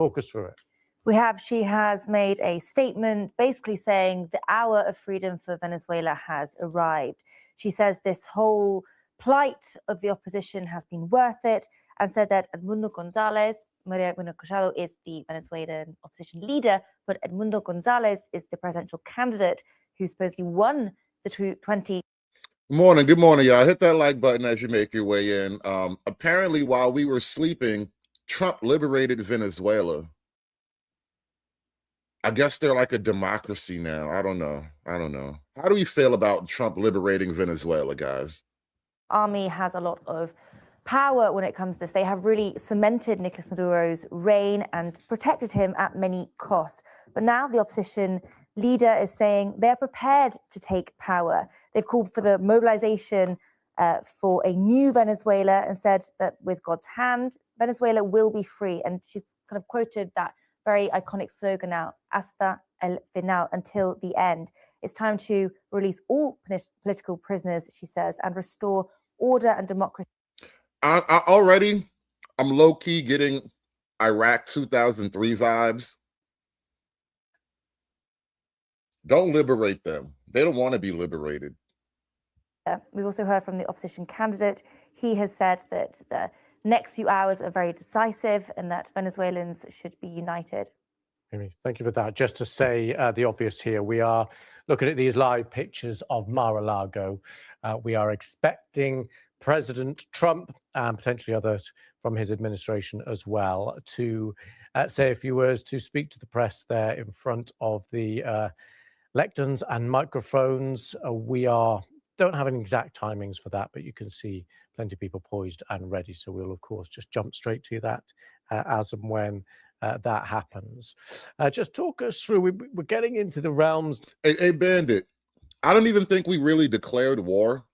Talk us through it. She has made a statement basically saying the hour of freedom for Venezuela has arrived. She says this whole plight of the opposition has been worth it, and said that Edmundo Gonzalez, Maria Corina Machado is the Venezuelan opposition leader, but Edmundo Gonzalez is the presidential candidate who supposedly won the 2020. Good morning, y'all. Hit that like button as you make your way in. Apparently, while we were sleeping, Trump liberated Venezuela. I guess they're like a democracy now. I don't know. How do we feel about Trump liberating Venezuela, guys? Army has a lot of power when it comes to this. They have really cemented Nicolas Maduro's reign and protected him at many costs. But now the opposition leader is saying they're prepared to take power. They've called for the mobilization for a new Venezuela and said that with God's hand, Venezuela will be free. And she's kind of quoted that very iconic slogan now, hasta el final, until the end. It's time to release all political prisoners, she says, and restore order and democracy. I'm low-key getting Iraq 2003 vibes. Don't liberate them. They don't want to be liberated. We've also heard from the opposition candidate. He has said that the next few hours are very decisive and that Venezuelans should be united. Amy, thank you for that. Just to say the obvious here, we are looking at these live pictures of Mar-a-Lago. We are expecting President Trump and potentially others from his administration as well to say a few words, to speak to the press there in front of the lecterns and microphones. We don't have any exact timings for that, but you can see plenty of people poised and ready. So we'll, of course, just jump straight to that as and when that happens. Just talk us through, we're getting into the realms. Hey, Bandit, I don't even think we really declared war.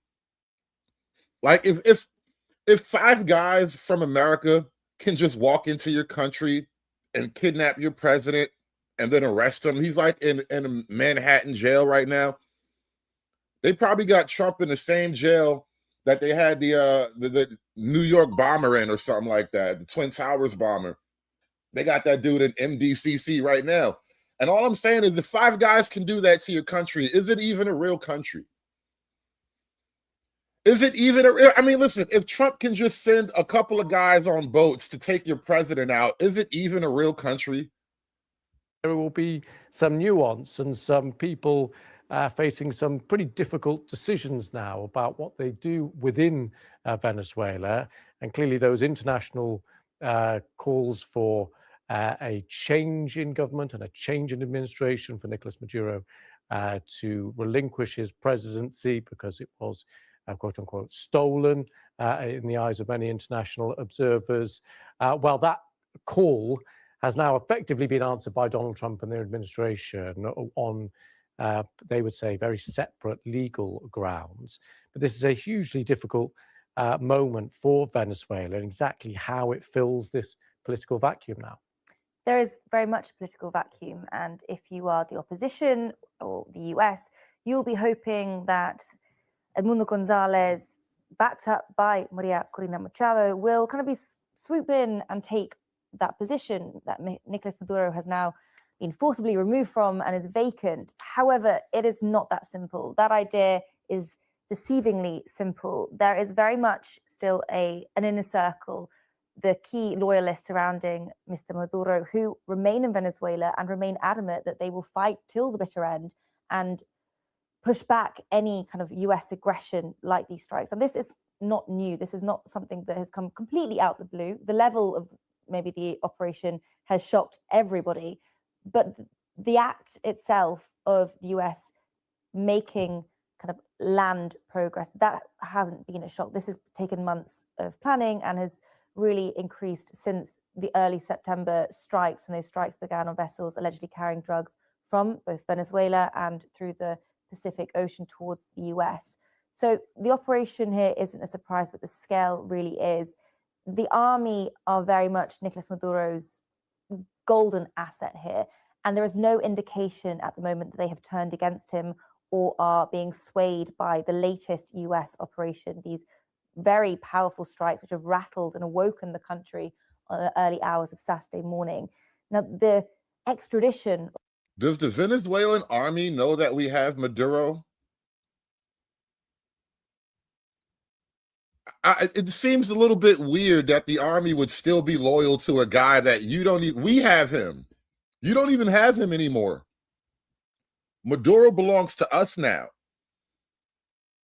Like, if five guys from America can just walk into your country and kidnap your president and then arrest him, he's like in a Manhattan jail right now. They probably got Trump in the same jail that they had the New York bomber in or something like that, the Twin Towers bomber. They got that dude in MDCC right now. And all I'm saying is, if five guys can do that to your country, is it even a real country? Is it even I mean, listen, if Trump can just send a couple of guys on boats to take your president out, is it even a real country? There will be some nuance and some people facing some pretty difficult decisions now about what they do within Venezuela. And clearly those international calls for a change in government and a change in administration for Nicolas Maduro to relinquish his presidency because it was quote unquote stolen in the eyes of many international observers. Well, that call has now effectively been answered by Donald Trump and their administration on, they would say, very separate legal grounds. But this is a hugely difficult moment for Venezuela and exactly how it fills this political vacuum now. There is very much a political vacuum. And if you are the opposition or the US, you'll be hoping that Edmundo Gonzalez, backed up by Maria Corina Machado, will kind of swoop in and take that position that Nicolas Maduro has now been forcibly removed from and is vacant. However, it is not that simple. That idea is deceivingly simple. There is very much still an inner circle, the key loyalists surrounding Mr. Maduro, who remain in Venezuela and remain adamant that they will fight till the bitter end and push back any kind of US aggression like these strikes. And this is not new. This is not something that has come completely out the blue. The level of maybe the operation has shocked everybody, but the act itself of the US making kind of land progress, that hasn't been a shock. This has taken months of planning and has really increased since the early September strikes, when those strikes began on vessels allegedly carrying drugs from both Venezuela and through the Pacific Ocean towards the US. So the operation here isn't a surprise, but the scale really is. The army are very much Nicolas Maduro's golden asset here, and there is no indication at the moment that they have turned against him or are being swayed by the latest US operation, these very powerful strikes which have rattled and awoken the country on the early hours of Saturday morning. Now, the extradition. Does the Venezuelan army know that we have Maduro? It seems a little bit weird that the army would still be loyal to a guy that you don't even, we have him. You don't even have him anymore. Maduro belongs to us now.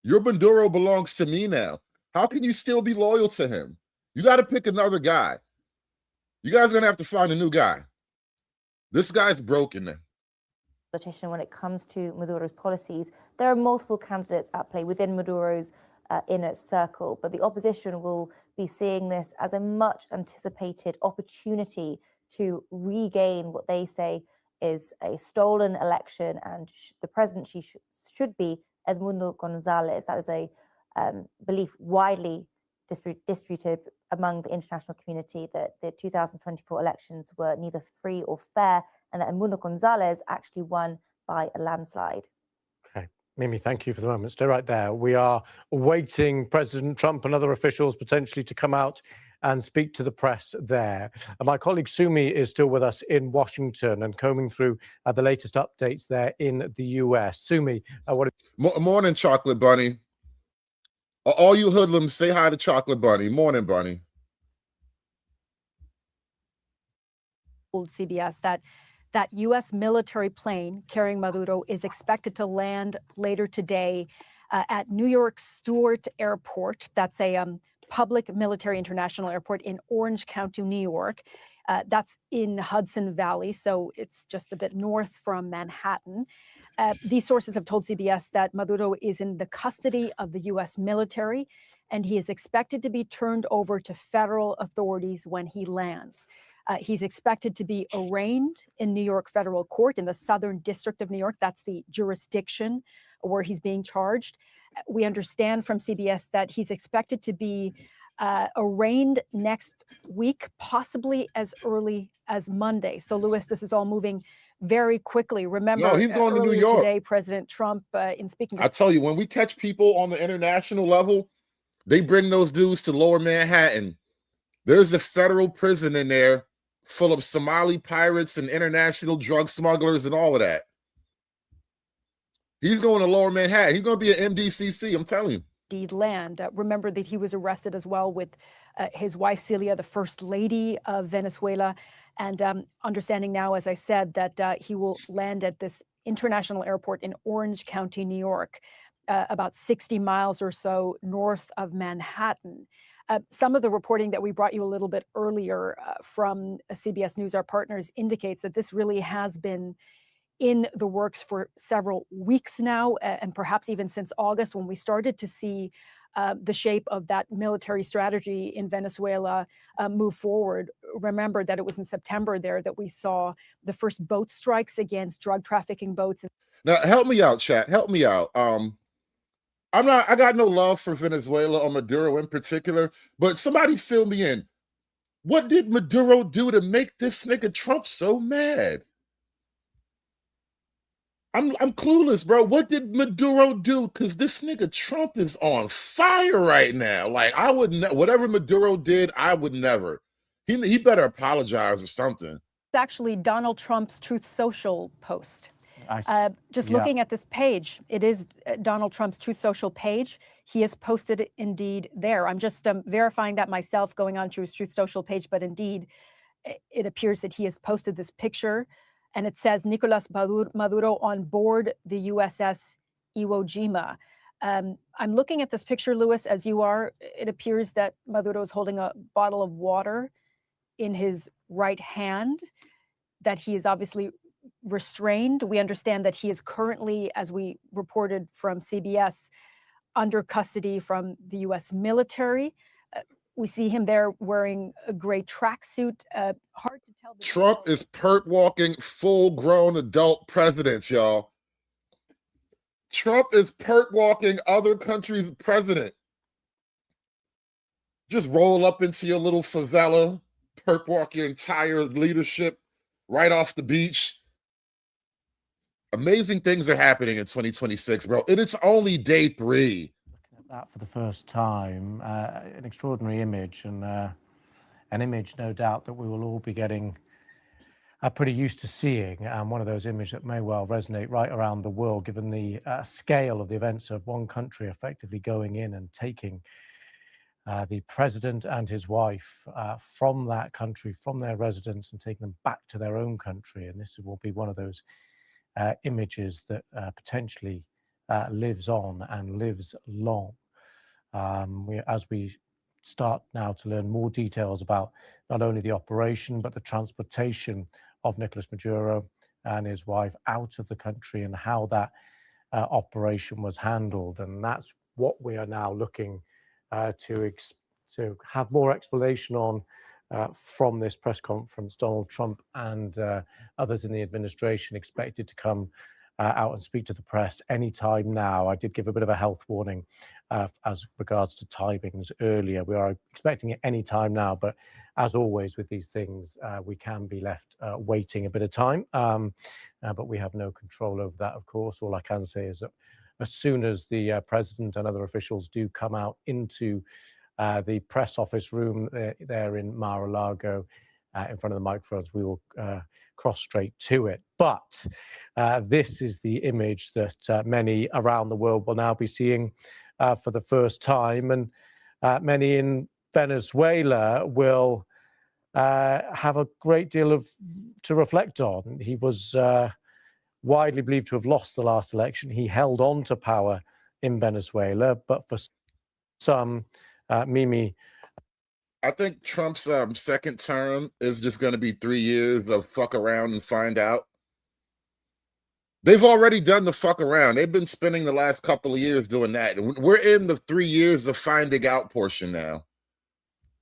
Your Maduro belongs to me now. How can you still be loyal to him? You got to pick another guy. You guys are going to have to find a new guy. This guy's broken. When it comes to Maduro's policies, there are multiple candidates at play within Maduro's inner circle, but the opposition will be seeing this as a much anticipated opportunity to regain what they say is a stolen election, and the president should be Edmundo Gonzalez. That is a belief widely disputed among the international community, that the 2024 elections were neither free or fair, and that Edmundo Gonzalez actually won by a landslide. Okay. Mimi, thank you for the moment. Stay right there. We are awaiting President Trump and other officials potentially to come out and speak to the press there. And my colleague Sumi is still with us in Washington and combing through the latest updates there in the US. Sumi, Morning, Chocolate Bunny. All you hoodlums, say hi to Chocolate Bunny. Morning, Bunny. Told CBS that U.S. military plane carrying Maduro is expected to land later today at New York Stewart Airport. That's a public military international airport in Orange County, New York. That's in Hudson Valley, so it's just a bit north from Manhattan. These sources have told CBS that Maduro is in the custody of the U.S. military, and he is expected to be turned over to federal authorities when he lands. He's expected to be arraigned in New York federal court in the Southern District of New York. That's the jurisdiction where he's being charged. We understand from CBS that he's expected to be arraigned next week, possibly as early as Monday. So, Louis, this is all moving very quickly. Remember, he's going to New York today, President Trump, in speaking to— I tell you, when we catch people on the international level, they bring those dudes to Lower Manhattan. There's a federal prison in there full of Somali pirates and international drug smugglers and all of that. He's going to Lower Manhattan. He's going to be an MDCC, I'm telling you. Land. Remember that he was arrested as well with his wife, Celia, the first lady of Venezuela. And understanding now, as I said, that he will land at this international airport in Orange County, New York, about 60 miles or so north of Manhattan. Some of the reporting that we brought you a little bit earlier from CBS News, our partners, indicates that this really has been in the works for several weeks now, and perhaps even since August, when we started to see the shape of that military strategy in Venezuela move forward. Remember that it was in September there that we saw the first boat strikes against drug trafficking boats. Now, help me out, chat. Help me out. I got no love for Venezuela or Maduro in particular, but somebody fill me in. What did Maduro do to make this nigga Trump so mad? I'm clueless, bro. What did Maduro do? Because this nigga Trump is on fire right now. Like, I would whatever Maduro did, I would never. He better apologize or something. It's actually Donald Trump's Truth Social post. Looking at this page, it is Donald Trump's Truth Social page. He has posted it indeed there. I'm just verifying that myself, going on to his Truth Social page, but indeed, it appears that he has posted this picture, and it says Nicolas Maduro on board the USS Iwo Jima. I'm looking at this picture, Louis, as you are. It appears that Maduro is holding a bottle of water in his right hand, that he is obviously restrained. We understand that he is currently, as we reported from CBS, under custody from the U.S. military. We see him there wearing a gray tracksuit. Hard to tell. Trump is perk walking full-grown adult presidents, y'all. Trump is perk walking other countries' president. Just roll up into your little favela, perk walk your entire leadership right off the beach. Amazing things are happening in 2026, bro. And it's only day 3. Looking at that for the first time, an extraordinary image, and an image, no doubt, that we will all be getting are pretty used to seeing, and one of those images that may well resonate right around the world, given the scale of the events of one country effectively going in and taking the president and his wife from that country, from their residence, and taking them back to their own country. And this will be one of those images that potentially lives on and lives long. As we start now to learn more details about not only the operation, but the transportation of Nicolas Maduro and his wife out of the country, and how that operation was handled. And that's what we are now looking to have more explanation on from this press conference. Donald Trump and others in the administration expected to come out and speak to the press anytime now. I did give a bit of a health warning as regards to timings earlier. We are expecting it any time now, but as always with these things, we can be left waiting a bit of time, but we have no control over that, of course. All I can say is that as soon as the president and other officials do come out into the press office room there in Mar-a-Lago, in front of the microphones, we will cross straight to it. But this is the image that many around the world will now be seeing for the first time, and many in Venezuela will have a great deal to reflect on. He was widely believed to have lost the last election. He held on to power in Venezuela, but for some, Mimi, I think Trump's second term is just going to be 3 years of fuck around and find out. They've already done the fuck around. They've been spending the last couple of years doing that. We're in the 3 years of finding out portion now.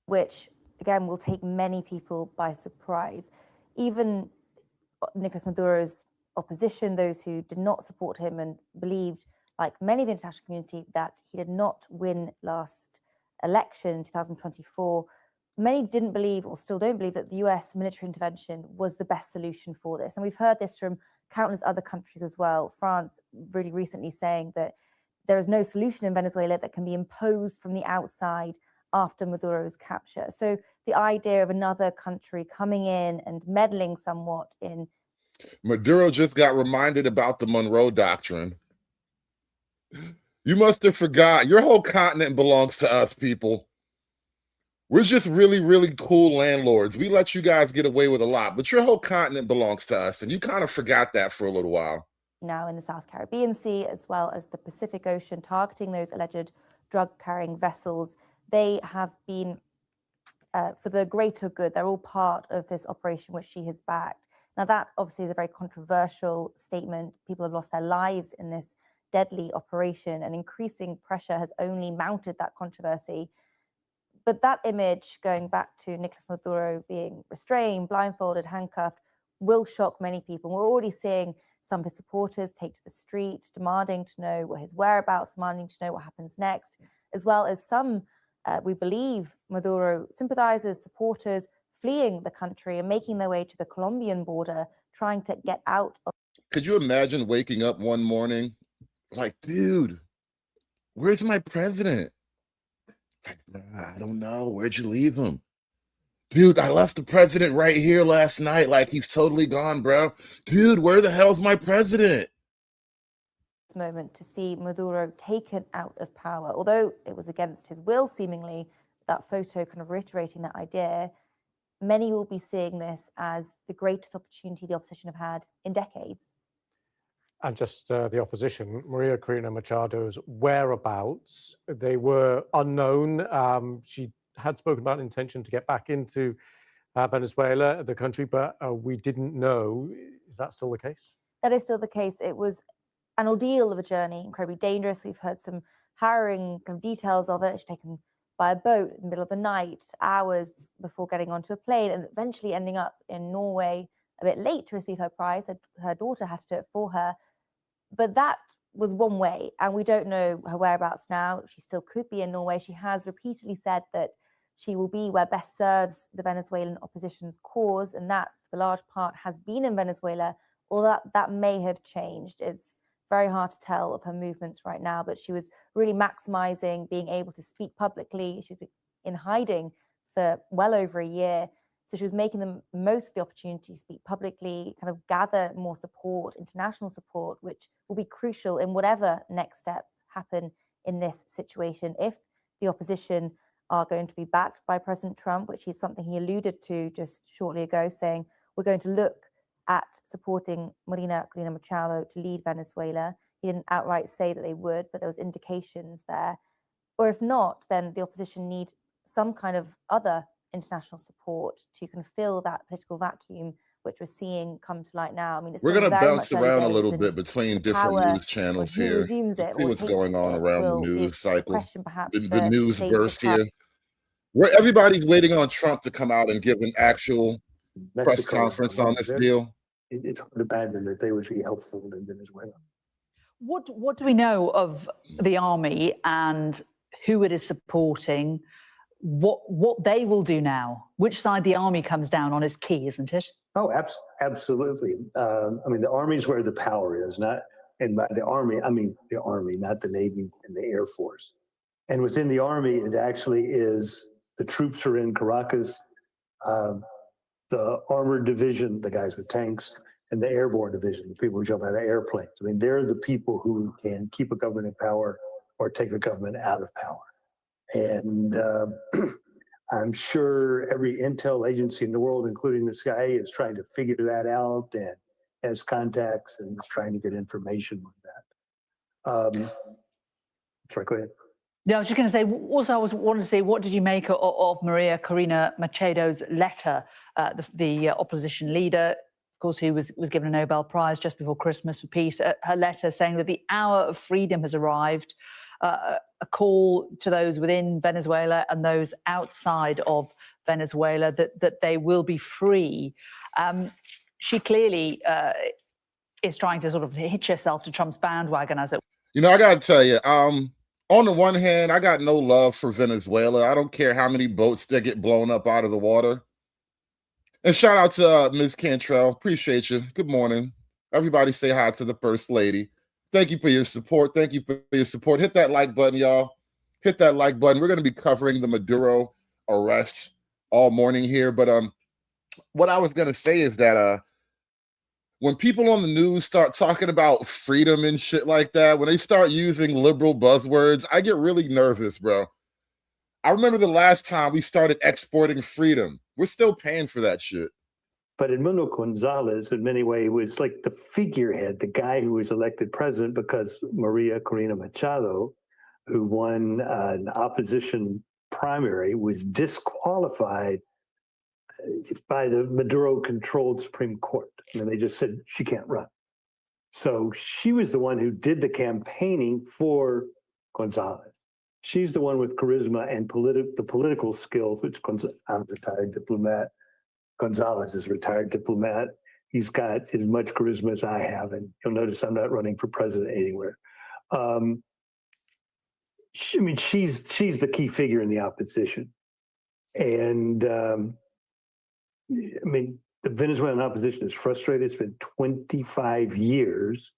Which, again, will take many people by surprise. Even Nicolas Maduro's opposition, those who did not support him and believed, like many of the international community, that he did not win last election in 2024, many didn't believe, or still don't believe, that the US military intervention was the best solution for this. And we've heard this from countless other countries as well. France really recently saying that there is no solution in Venezuela that can be imposed from the outside after Maduro's capture. So the idea of another country coming in and meddling somewhat in... Maduro just got reminded about the Monroe Doctrine. You must have forgot. Your whole continent belongs to us, people. We're just really, really cool landlords. We let you guys get away with a lot, but your whole continent belongs to us, and you kind of forgot that for a little while. Now in the South Caribbean Sea, as well as the Pacific Ocean, targeting those alleged drug-carrying vessels. They have been, for the greater good, they're all part of this operation which she has backed. Now that obviously is a very controversial statement. People have lost their lives in this deadly operation, and increasing pressure has only mounted that controversy. But that image, going back to Nicolas Maduro being restrained, blindfolded, handcuffed, will shock many people. We're already seeing some of his supporters take to the streets, demanding to know what his whereabouts, demanding to know what happens next, as well as some, we believe, Maduro sympathizers, supporters, fleeing the country and making their way to the Colombian border, trying to get out of... Could you imagine waking up one morning like, dude, where's my president? Like, I don't know. Where'd you leave him? Dude, I left the president right here last night. Like, he's totally gone, bro. Dude, where the hell's my president? Moment to see Maduro taken out of power, although it was against his will, seemingly, that photo kind of reiterating that idea. Many will be seeing this as the greatest opportunity the opposition have had in decades. And just the opposition, Maria Corina Machado's whereabouts, they were unknown. She had spoken about an intention to get back into Venezuela, the country, but we didn't know. Is that still the case? That is still the case. It was an ordeal of a journey, incredibly dangerous. We've heard some harrowing kind of details of it. She's taken by a boat in the middle of the night, hours before getting onto a plane, and eventually ending up in Norway a bit late to receive her prize. Her daughter had to do it for her. But that was one way, and we don't know her whereabouts now. She still could be in Norway. She has repeatedly said that she will be where best serves the Venezuelan opposition's cause, and that, for the large part, has been in Venezuela, although that may have changed. It's very hard to tell of her movements right now, but she was really maximizing being able to speak publicly. She's been in hiding for well over a year, So she was making the most of the opportunity to speak publicly, kind of gather more support, international support, which will be crucial in whatever next steps happen in this situation. If the opposition are going to be backed by President Trump, which is something he alluded to just shortly ago, saying we're going to look at supporting Maria Corina Machado to lead Venezuela. He didn't outright say that they would, but there was indications there. Or if not, then the opposition need some kind of other international support to kind of fill that political vacuum which we're seeing come to light now. I mean, it's We're still going to very bounce much early around a days, little and bit between the different power news on channels who here. resumes Let's it see or what's takes going on it around the will be news a cycle, question perhaps the for news days to verse come. here, where everybody's waiting on Trump to come out and give an actual press Mexico, conference on this deal. It's hard to imagine that they would be helpful in Venezuela. What do we know of the army and who it is supporting? What they will do now? Which side the army comes down on is key, isn't it? Oh, absolutely. I mean, the Army's where the power is, and by the Army, I mean the Army, not the Navy and the Air Force. And within the Army, it actually is the troops are in Caracas, the armored division, the guys with tanks, and the airborne division, the people who jump out of airplanes. I mean, they're the people who can keep a government in power or take a government out of power. And I'm sure every intel agency in the world, including the CIA, is trying to figure that out and has contacts and is trying to get information on that. Sorry, go ahead. Yeah, I was just going to say, also, I wanted to say, what did you make of Maria Corina Machado's letter, the opposition leader, of course, who was given a Nobel Prize just before Christmas for peace, her letter saying that the hour of freedom has arrived, a call to those within Venezuela and those outside of Venezuela that they will be free. She clearly is trying to sort of hitch herself to Trump's bandwagon, as it. You know, I got to tell you, on the one hand, I got no love for Venezuela. I don't care how many boats that get blown up out of the water. And shout out to Ms. Cantrell. Appreciate you. Good morning. Everybody say hi to the First Lady. Thank you for your support. Thank you for your support. Hit that like button, y'all. Hit that like button. We're going to be covering the Maduro arrest all morning here. But what I was going to say is that when people on the news start talking about freedom and shit like that, when they start using liberal buzzwords, I get really nervous, bro. I remember the last time we started exporting freedom. We're still paying for that shit. But Edmundo Gonzalez, in many ways, was like the figurehead, the guy who was elected president because Maria Corina Machado, who won an opposition primary, was disqualified by the Maduro-controlled Supreme Court. I mean, they just said she can't run. So she was the one who did the campaigning for Gonzalez. She's the one with charisma and the political skills, which I'm a retired diplomat. Gonzalez is a retired diplomat. He's got as much charisma as I have, and you'll notice I'm not running for president anywhere. She's the key figure in the opposition, and I mean, the Venezuelan opposition is frustrated. It's been 25 years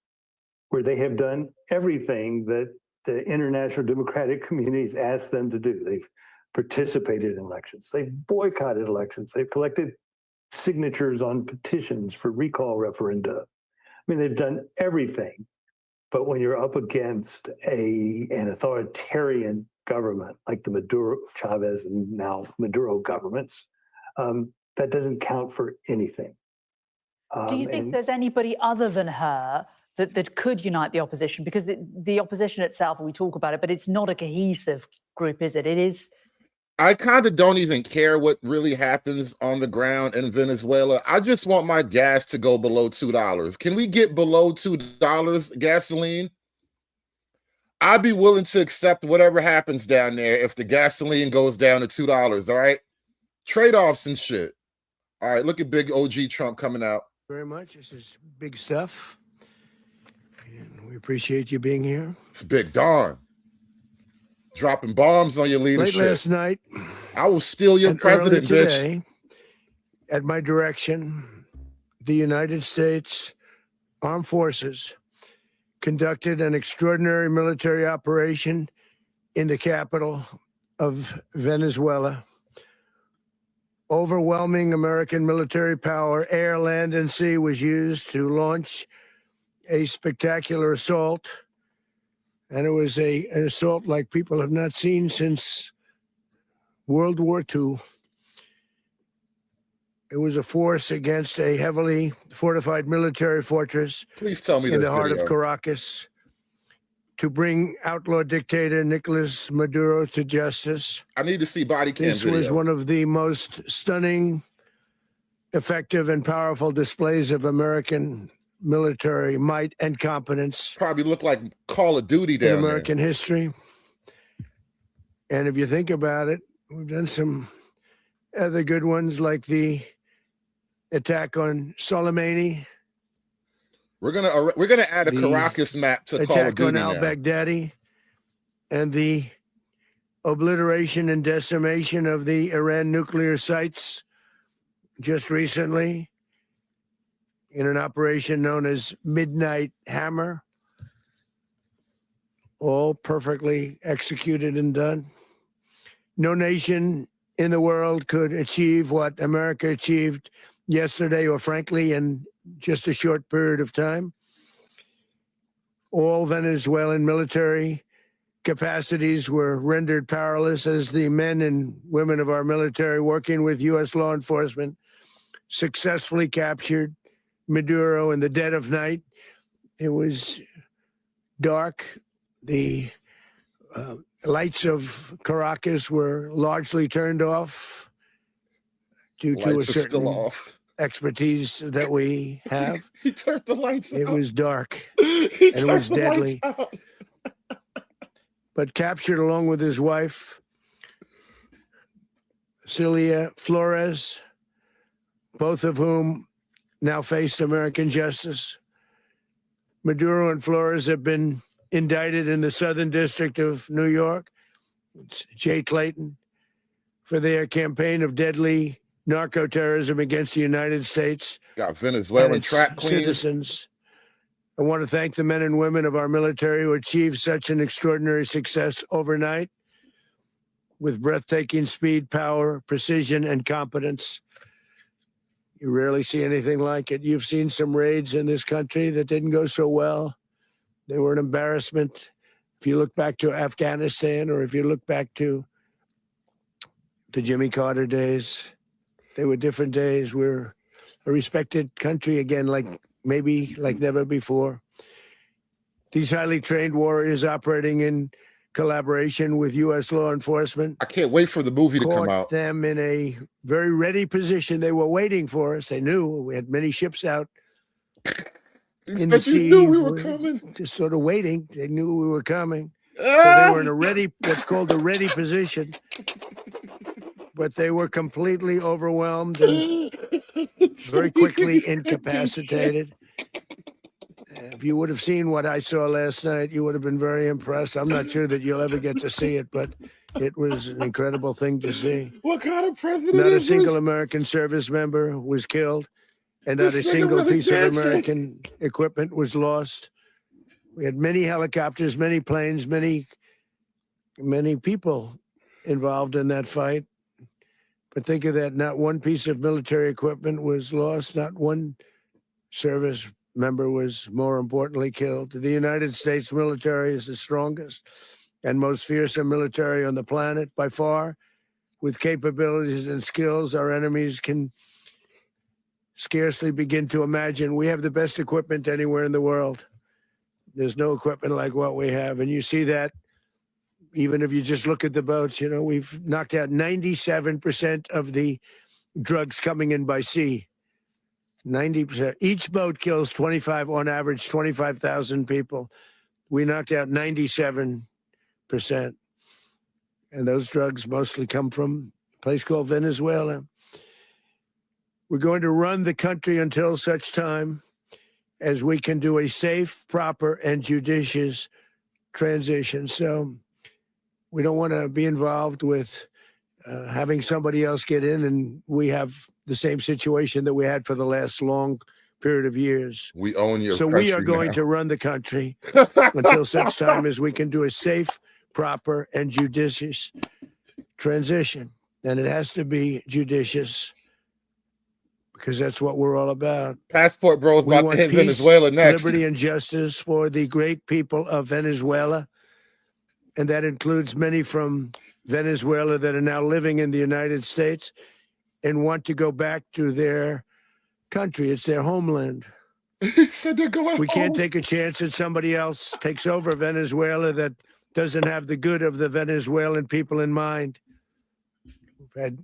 where they have done everything that the international democratic communities asked them to do. They've participated in elections. They've boycotted elections. They've collected signatures on petitions for recall referenda. I mean, they've done everything. But when you're up against an authoritarian government like the Maduro, Chavez, and now Maduro governments, that doesn't count for anything. Do you think there's anybody other than her that could unite the opposition? Because the opposition itself, we talk about it, but it's not a cohesive group, is it? It is. I kind of don't even care what really happens on the ground in Venezuela. I just want my gas to go below $2. Can we get below $2 gasoline? I'd be willing to accept whatever happens down there if the gasoline goes down to $2, all right? Trade-offs and shit. All right, look at big OG Trump coming out. Very much. This is big stuff. And we appreciate you being here. It's Big Don. Dropping bombs on your leadership. Late last night, I will steal your president, bitch. Today, at my direction, the United States Armed Forces conducted an extraordinary military operation in the capital of Venezuela. overwhelming American military power, air, land, and sea, was used to launch a spectacular assault. And it was an assault like people have not seen since World War II. It was a force against a heavily fortified military fortress Please tell me in this the heart video. of Caracas to bring outlaw dictator Nicolas Maduro to justice. I need to see body cam This video. was one of the most stunning, effective, and powerful displays of American military might and competence Probably look like Call of Duty in down American history. And if you think about it, we've done some other good ones, like the attack on Soleimani, there. We're gonna add a the Caracas map to Call of attack on Duty now. al-Baghdadi, and the obliteration and decimation of the Iran nuclear sites just recently in an operation known as Midnight Hammer. All perfectly executed and done. No nation in the world could achieve what America achieved yesterday, or frankly, in just a short period of time. All Venezuelan military capacities were rendered powerless as the men and women of our military, working with U.S. law enforcement, successfully captured Maduro in the dead of night. It was dark. The lights of Caracas were largely turned off due to a Lights are still certain off. expertise that we have. He turned the lights It out. was dark, He it turned was the lights deadly. out. But captured along with his wife, Celia Flores, both of whom now face American justice. Maduro and Flores have been indicted in the Southern District of New York, it's Jay Clayton, for their campaign of deadly narco-terrorism against the United States Got and Venezuelan its trap queens. citizens. I want to thank the men and women of our military who achieved such an extraordinary success overnight with breathtaking speed, power, precision, and competence. You rarely see anything like it. You've seen some raids in this country that didn't go so well. They were an embarrassment. If you look back to Afghanistan, or if you look back to the Jimmy Carter days, they were different days. We're a respected country again, maybe like never before. These highly trained warriors, operating in collaboration with U.S. law enforcement, I can't wait for the movie to come caught out. them in a very ready position. They were waiting for us. They knew we had many ships out in the Because you sea. knew we were coming. Just sort of waiting. They knew we were coming. So they were in a ready, what's called a ready position. But they were completely overwhelmed and very quickly incapacitated. If you would have seen what I saw last night, you would have been very impressed. I'm not sure that you'll ever get to see it, but it was an incredible thing to see. What kind of president Not a is single this? American service member was killed, and not a This nigga single really piece of dancing. American equipment was lost. We had many helicopters, many planes, many people involved in that fight. But think of that, not one piece of military equipment was lost, not one service member was, more importantly, killed. The United States military is the strongest and most fearsome military on the planet by far, with capabilities and skills our enemies can scarcely begin to imagine. We have the best equipment anywhere in the world. There's no equipment like what we have. And you see that even if you just look at the boats. You know, we've knocked out 97% of the drugs coming in by sea. 90%. Each boat kills 25, on average, 25,000 people. We knocked out 97%. And those drugs mostly come from a place called Venezuela. We're going to run the country until such time as we can do a safe, proper, and judicious transition. So we don't want to be involved with having somebody else get in, and we have the same situation that we had for the last long period of years. We own your So country we are going now. to run the country until such time as we can do a safe, proper, and judicious transition. and it has to be judicious because that's what we're all about. Passport Bros We about to want hit peace, Venezuela next. liberty, and justice for the great people of Venezuela, and that includes many from Venezuela that are now living in the United States and want to go back to their country. It's their homeland. He said they're going We home. can't take a chance that somebody else takes over Venezuela that doesn't have the good of the Venezuelan people in mind. We've had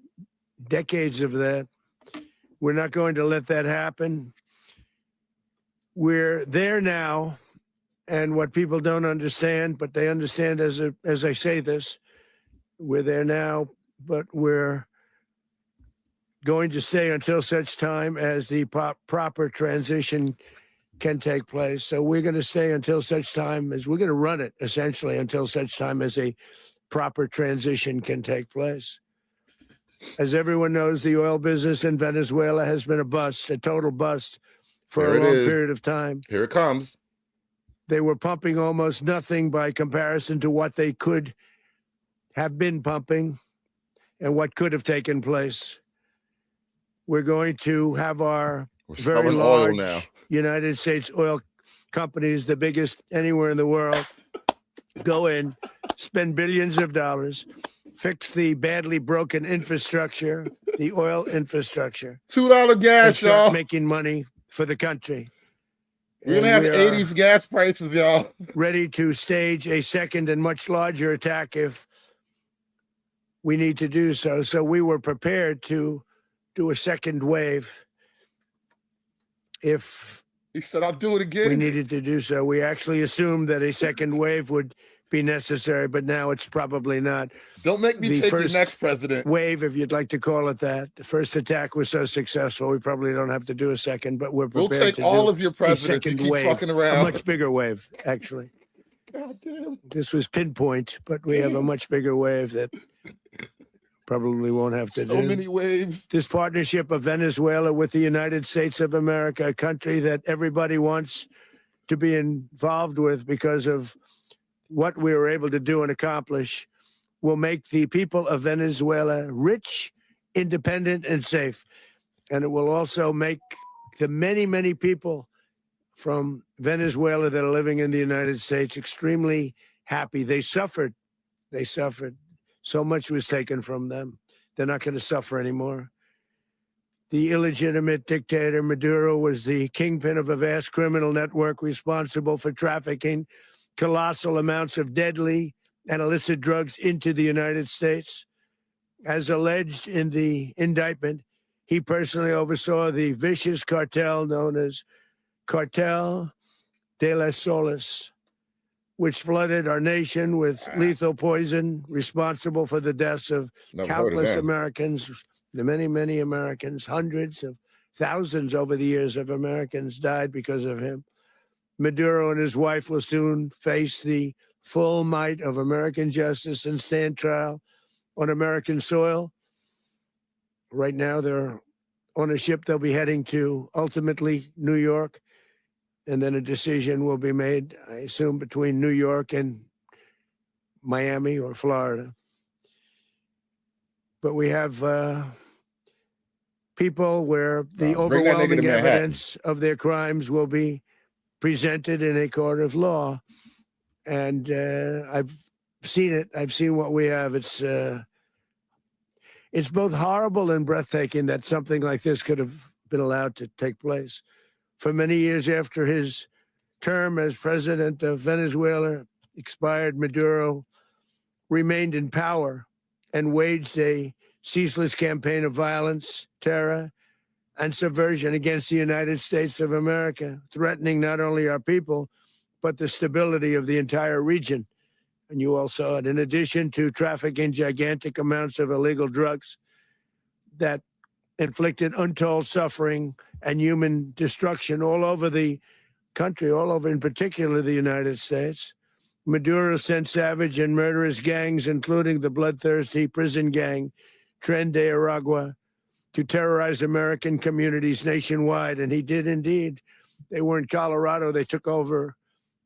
decades of that. We're not going to let that happen. We're there now, and what people don't understand, but they understand as I say this, we're there now, but we're going to stay until such time as the proper transition can take place. So we're going to stay until such time as we're going to run it essentially until such time as a proper transition can take place. As everyone knows, the oil business in Venezuela has been a bust, a total bust for Here a it long is. period of time. Here it comes. They were pumping almost nothing by comparison to what they could have been pumping and what could have taken place. We're going to have our We're very smelling oil large now. United States oil companies, the biggest anywhere in the world, go in, spend billions of dollars, fix the badly broken infrastructure, the oil infrastructure, $2 and gas, start y'all. making money for the country. We're gonna And have we are 80s gas prices, y'all. ready to stage a second and much larger attack if we need to do so. So we were prepared to do a second wave if He said, I'll do it we again. needed to do so. We actually assumed that a second wave would be necessary, but now it's probably not. Don't make me The take your first next president. Wave, if you'd like to call it that. The first attack was so successful, we probably don't have to do a second, but we're We'll prepared take to all do of your a presidents. You second keep wave, fucking a around. much bigger wave, actually. God damn. This was pinpoint, but we have a Damn. much bigger wave that probably won't have to So do. many waves. This partnership of Venezuela with the United States of America, a country that everybody wants to be involved with because of what we were able to do and accomplish, will make the people of Venezuela rich, independent, and safe. And it will also make the many, many people from Venezuela that are living in the United States extremely happy. They suffered. They suffered. So much was taken from them. They're not going to suffer anymore. The illegitimate dictator Maduro was the kingpin of a vast criminal network responsible for trafficking colossal amounts of deadly and illicit drugs into the United States. As alleged in the indictment, he personally oversaw the vicious cartel known as Cartel de las Solas, which flooded our nation with lethal poison, responsible for the deaths of Never heard of countless them. Americans, the many, many Americans, hundreds of thousands over the years of Americans died because of him. Maduro and his wife will soon face the full might of American justice and stand trial on American soil. Right now, they're on a ship they'll be heading to, ultimately New York, and then a decision will be made, I assume, between New York and Miami or Florida. But we have people where the Bring that nigga to overwhelming Manhattan. evidence of their crimes will be presented in a court of law. And I've seen it. I've seen what we have. It's both horrible and breathtaking that something like this could have been allowed to take place. For many years after his term as president of Venezuela expired, Maduro remained in power and waged a ceaseless campaign of violence, terror, and subversion against the United States of America, threatening not only our people, but the stability of the entire region. And you all saw it. In addition to trafficking gigantic amounts of illegal drugs that inflicted untold suffering and human destruction all over the country, all over, in particular, the United States, Maduro sent savage and murderous gangs, including the bloodthirsty prison gang, Tren de Aragua, to terrorize American communities nationwide. And he did indeed. They were in Colorado. They took over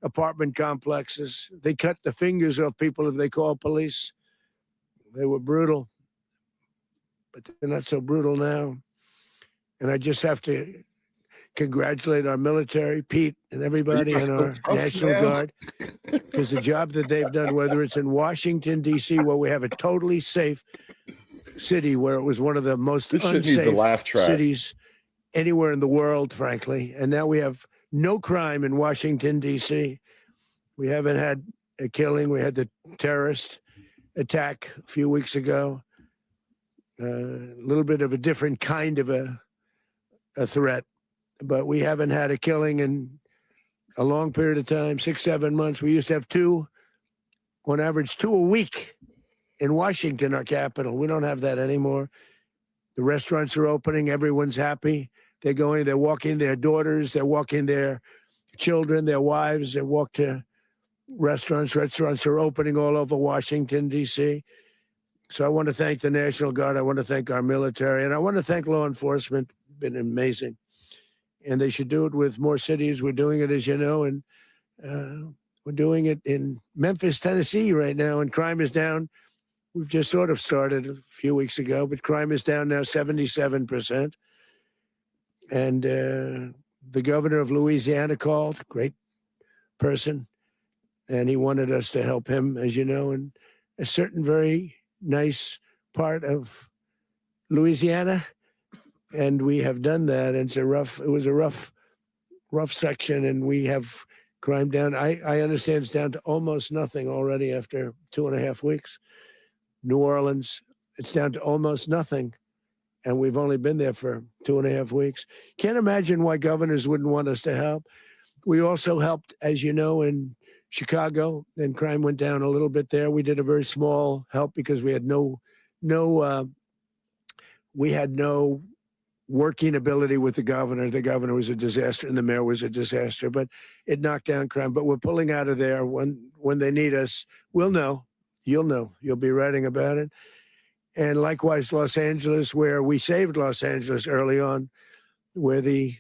apartment complexes. They cut the fingers off people if they called police. They were brutal. but they're not so brutal now. And I just have to congratulate our military, Pete, and everybody, These are and so our tough National now. Guard, because the job that they've done, whether it's in Washington, D.C., where we have a totally safe city, where it was one of the most This shit needs the unsafe laugh track. cities anywhere in the world, frankly. And now we have no crime in Washington, D.C. We haven't had a killing. We had the terrorist attack a few weeks ago. A little bit of a different kind of a threat, but we haven't had a killing in a long period of time, 6-7 months. We used to have two, on average, 2 a week in Washington, our capital. We don't have that anymore. The restaurants are opening. Everyone's happy. They're walking their daughters. They're walking their children, their wives. They walk to restaurants. Restaurants are opening all over Washington, D.C. So I want to thank the National Guard. I want to thank our military. And I want to thank law enforcement. Been amazing. And they should do it with more cities. We're doing it, as you know, and we're doing it in Memphis, Tennessee right now, and crime is down. We've just sort of started a few weeks ago, but crime is down now 77%. And the governor of Louisiana called, great person, and he wanted us to help him, as you know, in a certain very nice part of Louisiana. And we have done that. And it was a rough section, and we have crime down. I understand it's down to almost nothing already after 2.5 weeks. New Orleans, it's down to almost nothing. And we've only been there for 2.5 weeks. Can't imagine why governors wouldn't want us to help. We also helped, as you know, in Chicago, and crime went down a little bit there. We did a very small help because we had no working ability with the governor. The governor was a disaster and the mayor was a disaster, but it knocked down crime. But we're pulling out of there. When they need us, we'll know. You'll know. You'll be writing about it. And likewise, Los Angeles, where we saved Los Angeles early on, where the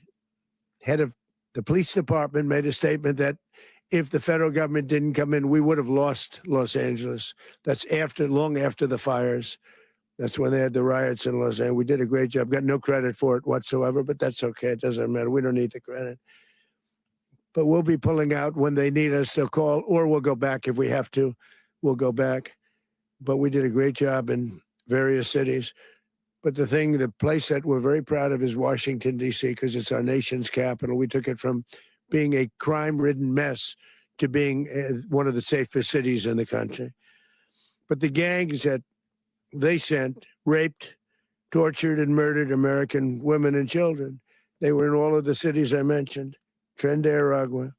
head of the police department made a statement that if the federal government didn't come in, we would have lost Los Angeles. That's long after the fires. That's when they had the riots in Los Angeles. We did a great job. Got no credit for it whatsoever, but that's okay. It doesn't matter. We don't need the credit. But we'll be pulling out when they need us. They'll call, or we'll go back if we have to. We'll go back. But we did a great job in various cities. But the place that we're very proud of is Washington, D.C., because it's our nation's capital. We took it from being a crime-ridden mess to being one of the safest cities in the country. But the gangs that they sent raped, tortured, and murdered American women and children. They were in all of the cities I mentioned, Tren de Aragua.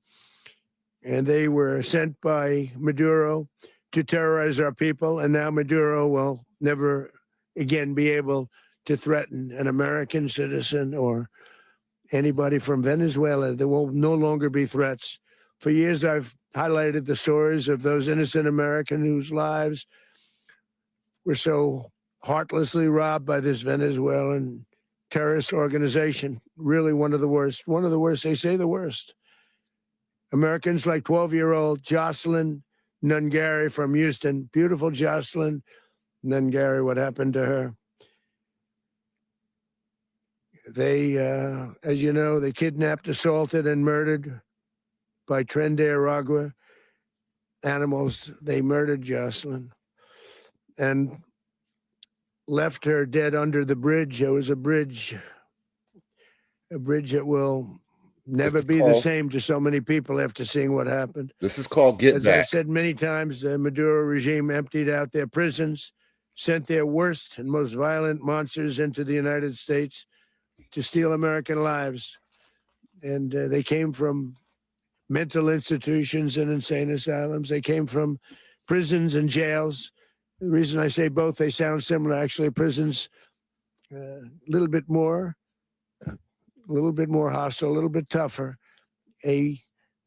And they were sent by Maduro to terrorize our people. And now Maduro will never again be able to threaten an American citizen or anybody from Venezuela. There will no longer be threats. For years, I've highlighted the stories of those innocent Americans whose lives were so heartlessly robbed by this Venezuelan terrorist organization. Really one of the worst. They say the worst. Americans like 12-year-old Jocelyn Nungari from Houston. Beautiful Jocelyn Nungari, what happened to her? They, as you know, they kidnapped, assaulted, and murdered by Tren de Aragua animals. They murdered Jocelyn and left her dead under the bridge. There was a bridge that will never be the same to so many people after seeing what happened. This is called Get As Back. I've said many times, the Maduro regime emptied out their prisons, sent their worst and most violent monsters into the United States to steal American lives. And they came from mental institutions and insane asylums. They came from prisons and jails. The reason I say both, they sound similar. Actually, prisons, a little bit more hostile, a little bit tougher. A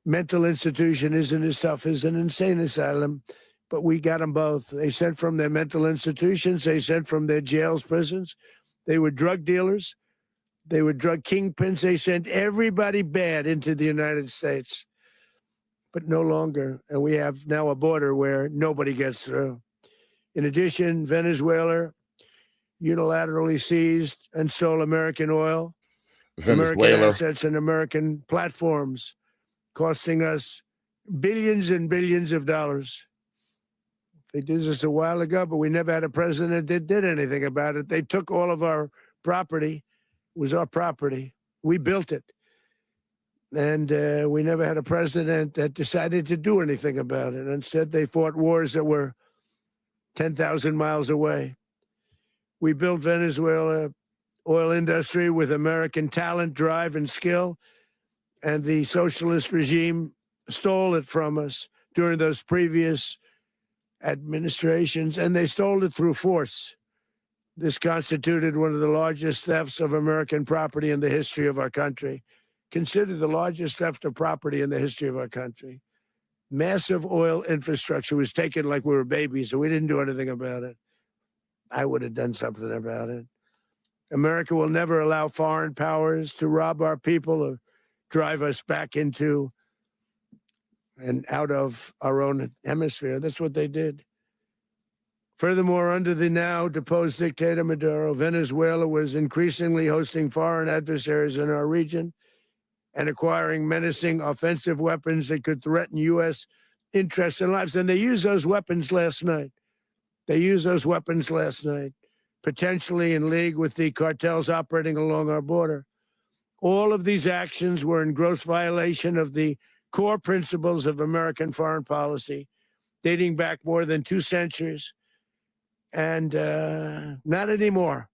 mental institution isn't as tough as an insane asylum, but we got them both. They sent from their mental institutions. They sent from their jails, prisons. They were drug dealers. They were drug kingpins. They sent everybody bad into the United States, but no longer. And we have now a border where nobody gets through. In addition, Venezuela unilaterally seized and sold American oil, American Venezuela. assets, and American platforms, costing us billions and billions of dollars. They did this a while ago, but we never had a president that did anything about it. They took all of our property. It was our property. We built it. And we never had a president that decided to do anything about it. Instead, they fought wars that were 10,000 miles away. We built Venezuela oil industry with American talent, drive, and skill. And the socialist regime stole it from us during those previous administrations, and they stole it through force. This constituted one of the largest thefts of American property in the history of our country. Considered the largest theft of property in the history of our country. Massive oil infrastructure was taken like we were babies, so we didn't do anything about it. I would have done something about it. America will never allow foreign powers to rob our people or drive us back into and out of our own hemisphere. That's what they did. Furthermore, under the now deposed dictator Maduro, Venezuela was increasingly hosting foreign adversaries in our region and acquiring menacing offensive weapons that could threaten U.S. interests and lives. And they used those weapons last night. Potentially in league with the cartels operating along our border. All of these actions were in gross violation of the core principles of American foreign policy, dating back more than 2 centuries, and not anymore.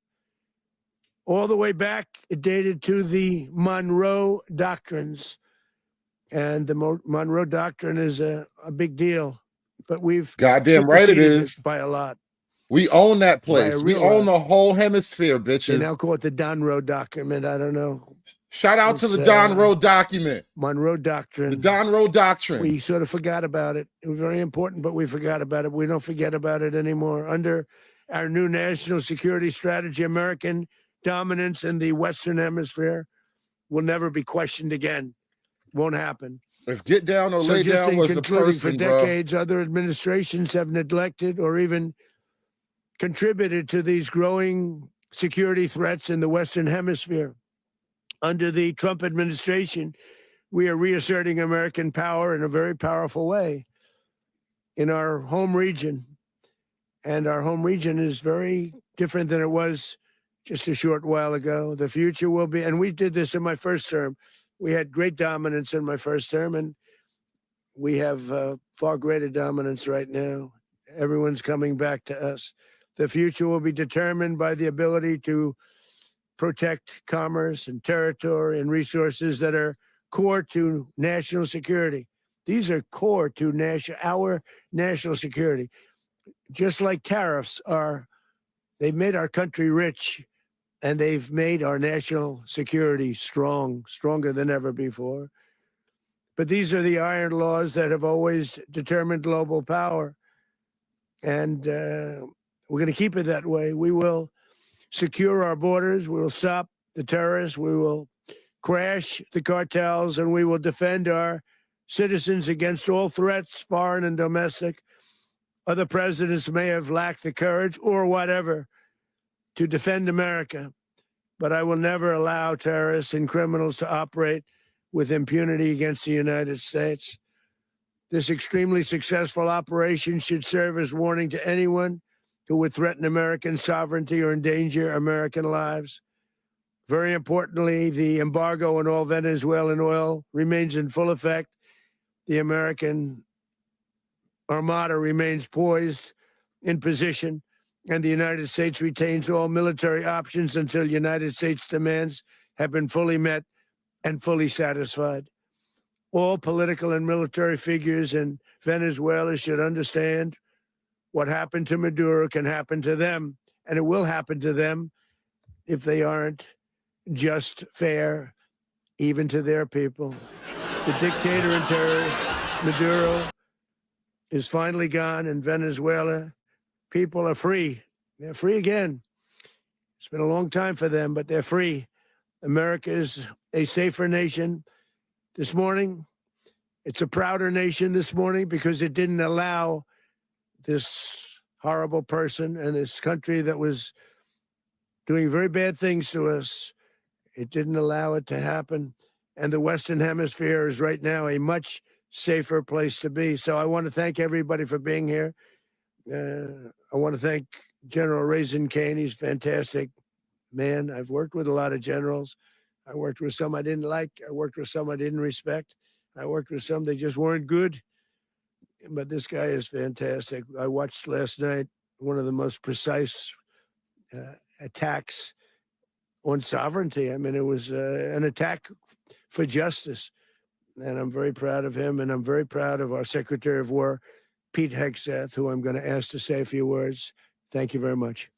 All the way back, it dated to the Monroe Doctrines, and the Monroe Doctrine is a big deal, but we've Goddamn right it superseded is. by a lot. We own that place. We real own lot. the whole hemisphere, They bitches. now call it the Monroe Document. I don't know. Shout out to It's, the Don Road document. Monroe Doctrine. The Don Road Doctrine. We sort of forgot about it. It was very important, but we forgot about it. We don't forget about it anymore. Under our new national security strategy, American dominance in the Western Hemisphere will never be questioned again. Won't happen. If get down or So lay just down in was the concluding, person, for bro. decades, other administrations have neglected or even contributed to these growing security threats in the Western Hemisphere. Under the Trump administration, we are reasserting American power in a very powerful way in our home region. And our home region is very different than it was just a short while ago. The future will be, and we did this in my first term. We had great dominance in my first term, and we have far greater dominance right now. Everyone's coming back to us. The future will be determined by the ability to protect commerce and territory and resources that are core to national security. These are core to our national security. Just like tariffs are, they've made our country rich, and they've made our national security stronger than ever before. But these are the iron laws that have always determined global power. And we're going to keep it that way. We will secure our borders. We will stop the terrorists. We will crash the cartels, and we will defend our citizens against all threats, foreign and domestic. Other presidents may have lacked the courage or whatever to defend America, but I will never allow terrorists and criminals to operate with impunity against the United States. This extremely successful operation should serve as warning to anyone who would threaten American sovereignty or endanger American lives. Very importantly, the embargo on all Venezuelan oil remains in full effect. The American Armada remains poised in position, and the United States retains all military options until United States demands have been fully met and fully satisfied. All political and military figures in Venezuela should understand what happened to Maduro can happen to them, and it will happen to them if they aren't just, fair, even to their people. The dictator and terrorist, Maduro, is finally gone in Venezuela. People are free. They're free again. It's been a long time for them, but they're free. America is a safer nation this morning. It's a prouder nation this morning because it didn't allow this horrible person and this country that was doing very bad things to us. It didn't allow it to happen. And the Western Hemisphere is right now a much safer place to be. So I want to thank everybody for being here. I want to thank General Raisin Kane. He's a fantastic man. I've worked with a lot of generals. I worked with some I didn't like. I worked with some I didn't respect. I worked with some that just weren't good. But this guy is fantastic. I watched last night one of the most precise attacks on sovereignty. I mean, it was an attack for justice. And I'm very proud of him. And I'm very proud of our Secretary of War, Pete Hegseth, who I'm going to ask to say a few words. Thank you very much.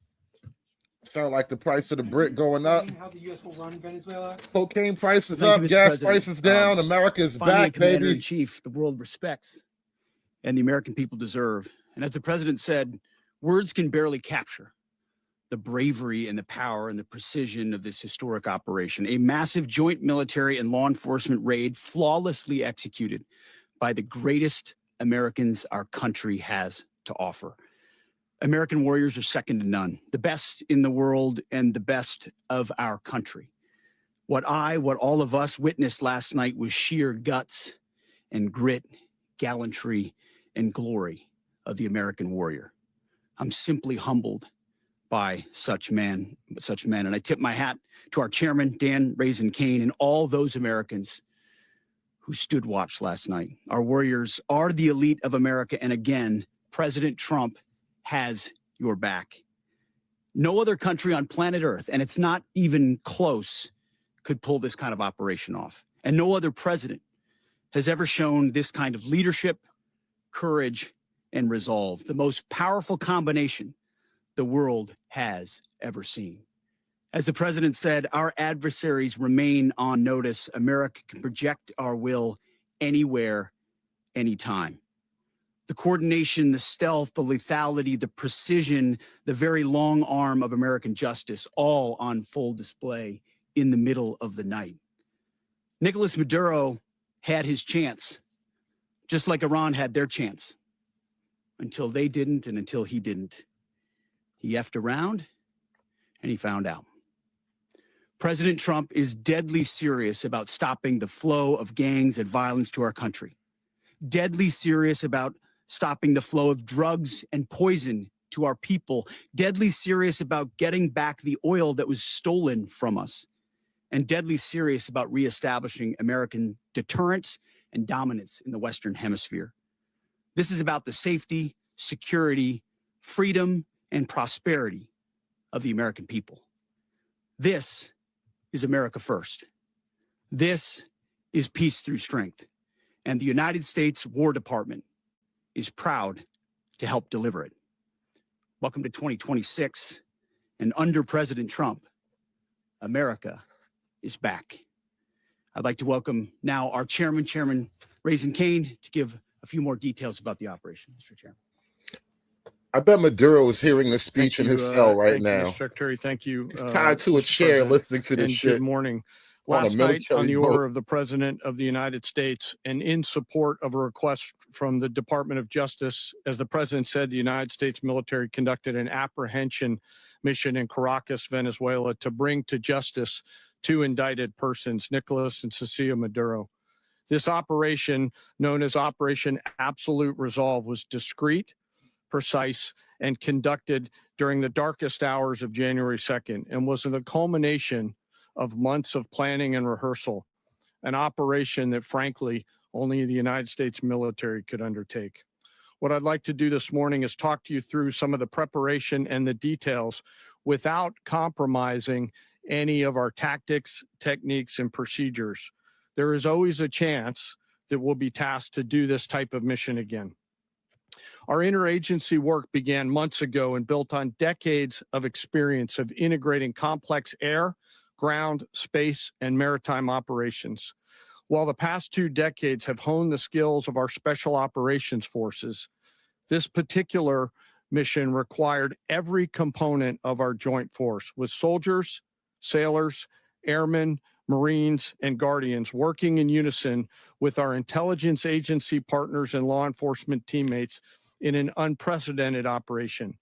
Sound like the price of the brick going up. How the U.S. will run Venezuela? Cocaine prices Thank up, you, Mr. gas President. prices down, America's back, baby. In chief, the world respects and the American people deserve. And as the president said, words can barely capture the bravery and the power and the precision of this historic operation. A massive joint military and law enforcement raid flawlessly executed by the greatest Americans our country has to offer. American warriors are second to none, the best in the world and the best of our country. What all of us witnessed last night was sheer guts and grit, gallantry, and glory of the American warrior. I'm simply humbled by such men. And I tip my hat to our chairman, Dan Raisin Kane, and all those Americans who stood watch last night. Our warriors are the elite of America. And again, President Trump has your back. No other country on planet Earth, and it's not even close, could pull this kind of operation off. And no other president has ever shown this kind of leadership, courage, and resolve, the most powerful combination the world has ever seen. As the president said, our adversaries remain on notice. America can project our will anywhere, anytime. The coordination, the stealth, the lethality, the precision, the very long arm of American justice, all on full display in the middle of the night. Nicolas Maduro had his chance, just like Iran had their chance, until they didn't and until he didn't. He effed around and he found out. President Trump is deadly serious about stopping the flow of gangs and violence to our country. Deadly serious about stopping the flow of drugs and poison to our people. Deadly serious about getting back the oil that was stolen from us. And deadly serious about reestablishing American deterrence and dominance in the Western Hemisphere. This is about the safety, security, freedom, and prosperity of the American people. This is America first. This is peace through strength. And the United States War Department is proud to help deliver it. Welcome to 2026. And under President Trump, America is back. I'd like to welcome now our chairman, Chairman Raisin Kane, to give a few more details about the operation. Mr. Chairman. I bet Maduro is hearing this speech in his cell right now. Mr. Secretary, thank you. He's tied to a chair listening to this shit. Good morning. on a Last night, on military the boat. order of the President of the United States and in support of a request from the Department of Justice, as the President said, the United States military conducted an apprehension mission in Caracas, Venezuela, to bring to justice two indicted persons, Nicolas and Cecilia Maduro. This operation, known as Operation Absolute Resolve, was discreet, precise, and conducted during the darkest hours of January 2nd and was the culmination of months of planning and rehearsal, an operation that, frankly, only the United States military could undertake. What I'd like to do this morning is talk to you through some of the preparation and the details without compromising any of our tactics, techniques, and procedures. There is always a chance that we'll be tasked to do this type of mission again. Our interagency work began months ago and built on decades of experience of integrating complex air, ground, space, and maritime operations. While the past 2 decades have honed the skills of our special operations forces, this particular mission required every component of our joint force, with soldiers, sailors, airmen, Marines, and Guardians working in unison with our intelligence agency partners and law enforcement teammates in an unprecedented operation.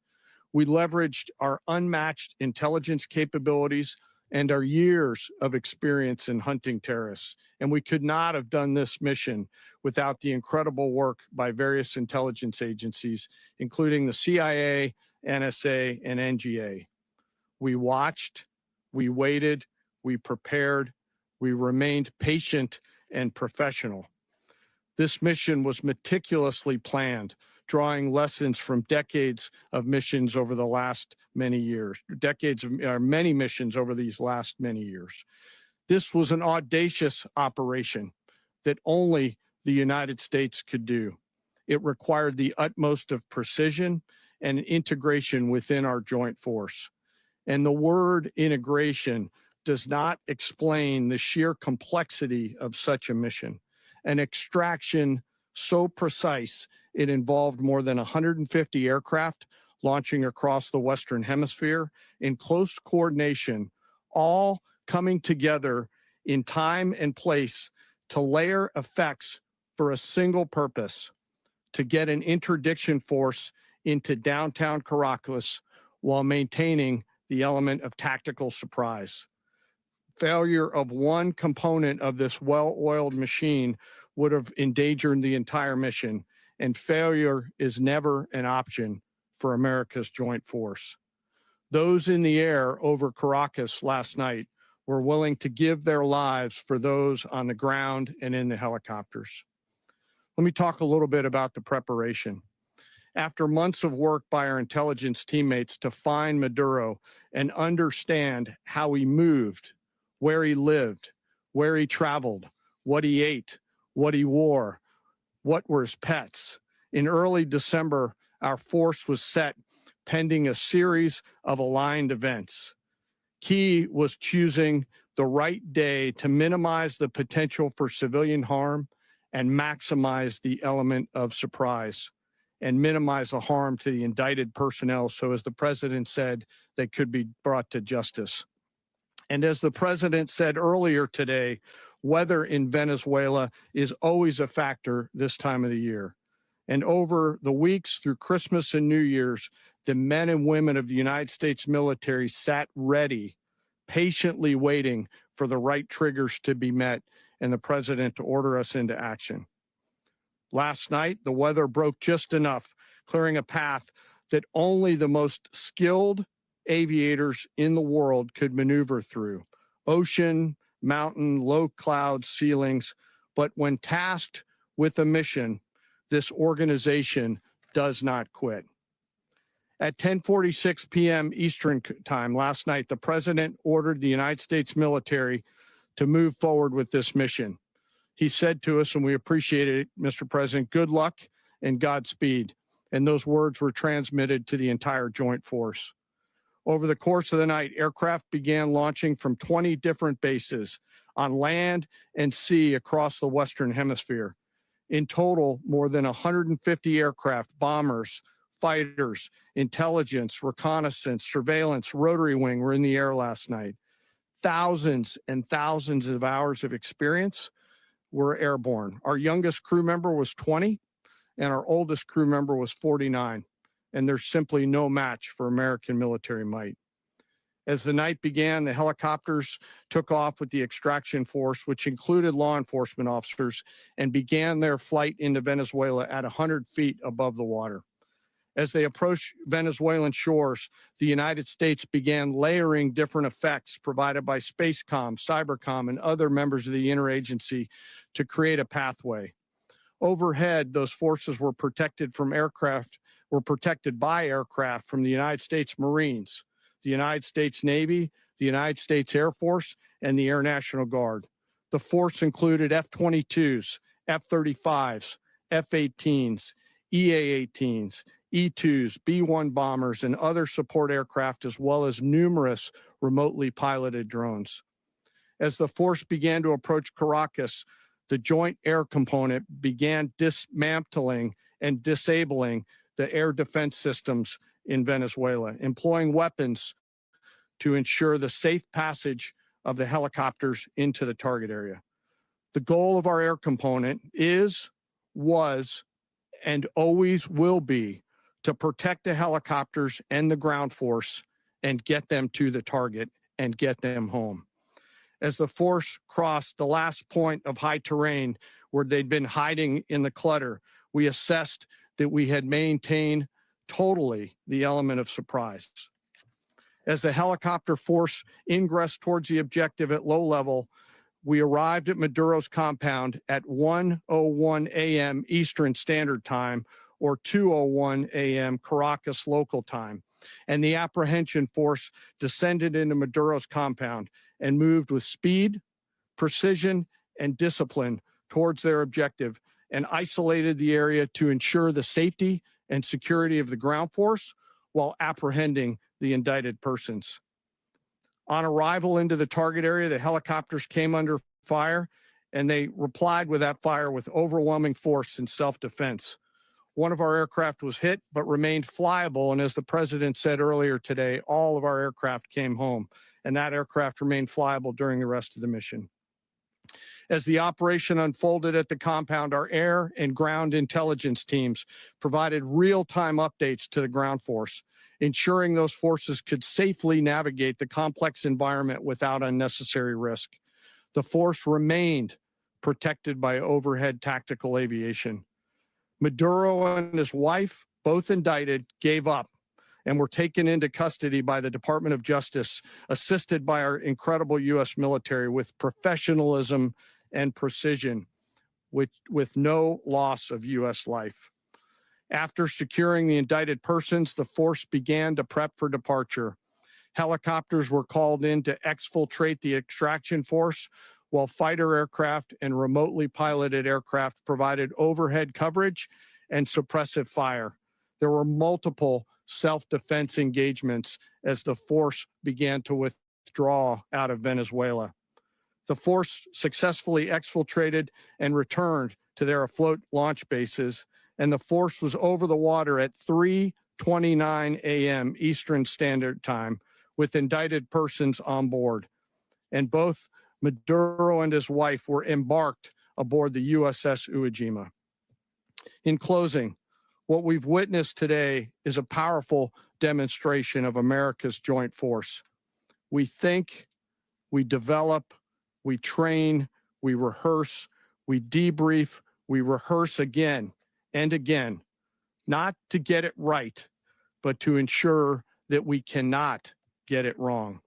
We leveraged our unmatched intelligence capabilities and our years of experience in hunting terrorists. And we could not have done this mission without the incredible work by various intelligence agencies, including the CIA, NSA, and NGA. We watched, we waited, we prepared, we remained patient and professional. This mission was meticulously planned, drawing lessons from decades of missions over the last many years, many missions over these last many years. This was an audacious operation that only the United States could do. It required the utmost of precision and integration within our joint force. And the word integration does not explain the sheer complexity of such a mission. An extraction so precise, it involved more than 150 aircraft launching across the Western Hemisphere in close coordination, all coming together in time and place to layer effects for a single purpose: to get an interdiction force into downtown Caracas while maintaining the element of tactical surprise. Failure of one component of this well-oiled machine would have endangered the entire mission, and failure is never an option for America's joint force. Those in the air over Caracas last night were willing to give their lives for those on the ground and in the helicopters. Let me talk a little bit about the preparation. After months of work by our intelligence teammates to find Maduro and understand how he moved, where he lived, where he traveled, what he ate, what he wore, what were his pets. In early December, our force was set pending a series of aligned events. Key was choosing the right day to minimize the potential for civilian harm and maximize the element of surprise and minimize the harm to the indicted personnel, so as the president said, they could be brought to justice. And as the president said earlier today, weather in Venezuela is always a factor this time of the year. And over the weeks through Christmas and New Year's, the men and women of the United States military sat ready, patiently waiting for the right triggers to be met and the president to order us into action. Last night, the weather broke just enough, clearing a path that only the most skilled aviators in the world could maneuver through. Ocean, mountain, low cloud ceilings. But when tasked with a mission, this organization does not quit. At 10:46 p.m. Eastern time last night, the president ordered the United States military to move forward with this mission. He said to us, and we appreciate it, Mr. President, good luck and Godspeed. And those words were transmitted to the entire joint force. Over the course of the night, aircraft began launching from 20 different bases on land and sea across the Western Hemisphere. In total, more than 150 aircraft, bombers, fighters, intelligence, reconnaissance, surveillance, rotary wing were in the air last night. Thousands and thousands of hours of experience were airborne. Our youngest crew member was 20, and our oldest crew member was 49. And there's simply no match for American military might. As the night began, the helicopters took off with the extraction force, which included law enforcement officers, and began their flight into Venezuela at 100 feet above the water. As they approached Venezuelan shores, the United States began layering different effects provided by Spacecom, Cybercom, and other members of the interagency to create a pathway. Overhead, those forces were protected by aircraft from the United States Marines, the United States Navy, the United States Air Force, and the Air National Guard. The force included F-22s, F-35s, F-18s, EA-18s, E-2s, B-1 bombers, and other support aircraft, as well as numerous remotely piloted drones. As the force began to approach Caracas, the Joint Air Component began dismantling and disabling the air defense systems in Venezuela, employing weapons to ensure the safe passage of the helicopters into the target area. The goal of our air component was, and always will be, to protect the helicopters and the ground force and get them to the target and get them home. As the force crossed the last point of high terrain where they'd been hiding in the clutter, we assessed that we had maintained totally the element of surprise. As the helicopter force ingressed towards the objective at low level, we arrived at Maduro's compound at 1:01 a.m. Eastern Standard Time, or 2:01 a.m. Caracas local time, and the apprehension force descended into Maduro's compound and moved with speed, precision, and discipline towards their objective and isolated the area to ensure the safety and security of the ground force while apprehending the indicted persons. On arrival into the target area, the helicopters came under fire, and they replied with that fire with overwhelming force in self-defense. One of our aircraft was hit, but remained flyable, and as the president said earlier today, all of our aircraft came home, and that aircraft remained flyable during the rest of the mission. As the operation unfolded at the compound, our air and ground intelligence teams provided real-time updates to the ground force, ensuring those forces could safely navigate the complex environment without unnecessary risk. The force remained protected by overhead tactical aviation. Maduro and his wife, both indicted, gave up and were taken into custody by the Department of Justice, assisted by our incredible U.S. military with professionalism and precision, with no loss of U.S. life. After securing the indicted persons, the force began to prep for departure. Helicopters were called in to exfiltrate the extraction force, while fighter aircraft and remotely piloted aircraft provided overhead coverage and suppressive fire. There were multiple self-defense engagements as the force began to withdraw out of Venezuela. The force successfully exfiltrated and returned to their afloat launch bases, and the force was over the water at 3:29 a.m. Eastern Standard Time with indicted persons on board. And both Maduro and his wife were embarked aboard the USS Iwo Jima. In closing, what we've witnessed today is a powerful demonstration of America's joint force. We think, we develop, we train, we rehearse, we debrief, we rehearse again and again, not to get it right, but to ensure that we cannot get it wrong.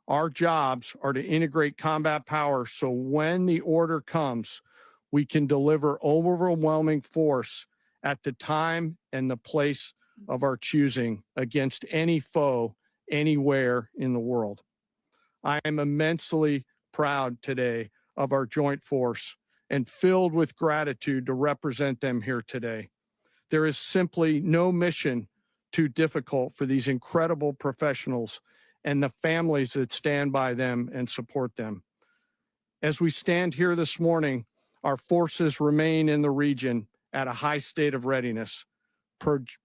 Our jobs are to integrate combat power so when the order comes, we can deliver overwhelming force at the time and the place of our choosing against any foe anywhere in the world. I am immensely proud today of our joint force and filled with gratitude to represent them here today. There is simply no mission too difficult for these incredible professionals and the families that stand by them and support them. As we stand here this morning, our forces remain in the region at a high state of readiness,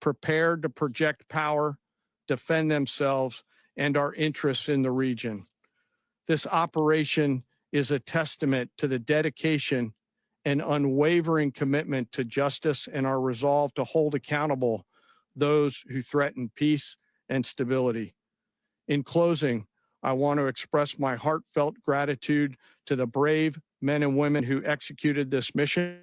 prepared to project power, defend themselves, and our interests in the region. This operation is a testament to the dedication and unwavering commitment to justice and our resolve to hold accountable those who threaten peace and stability. In closing, I want to express my heartfelt gratitude to the brave men and women who executed this mission.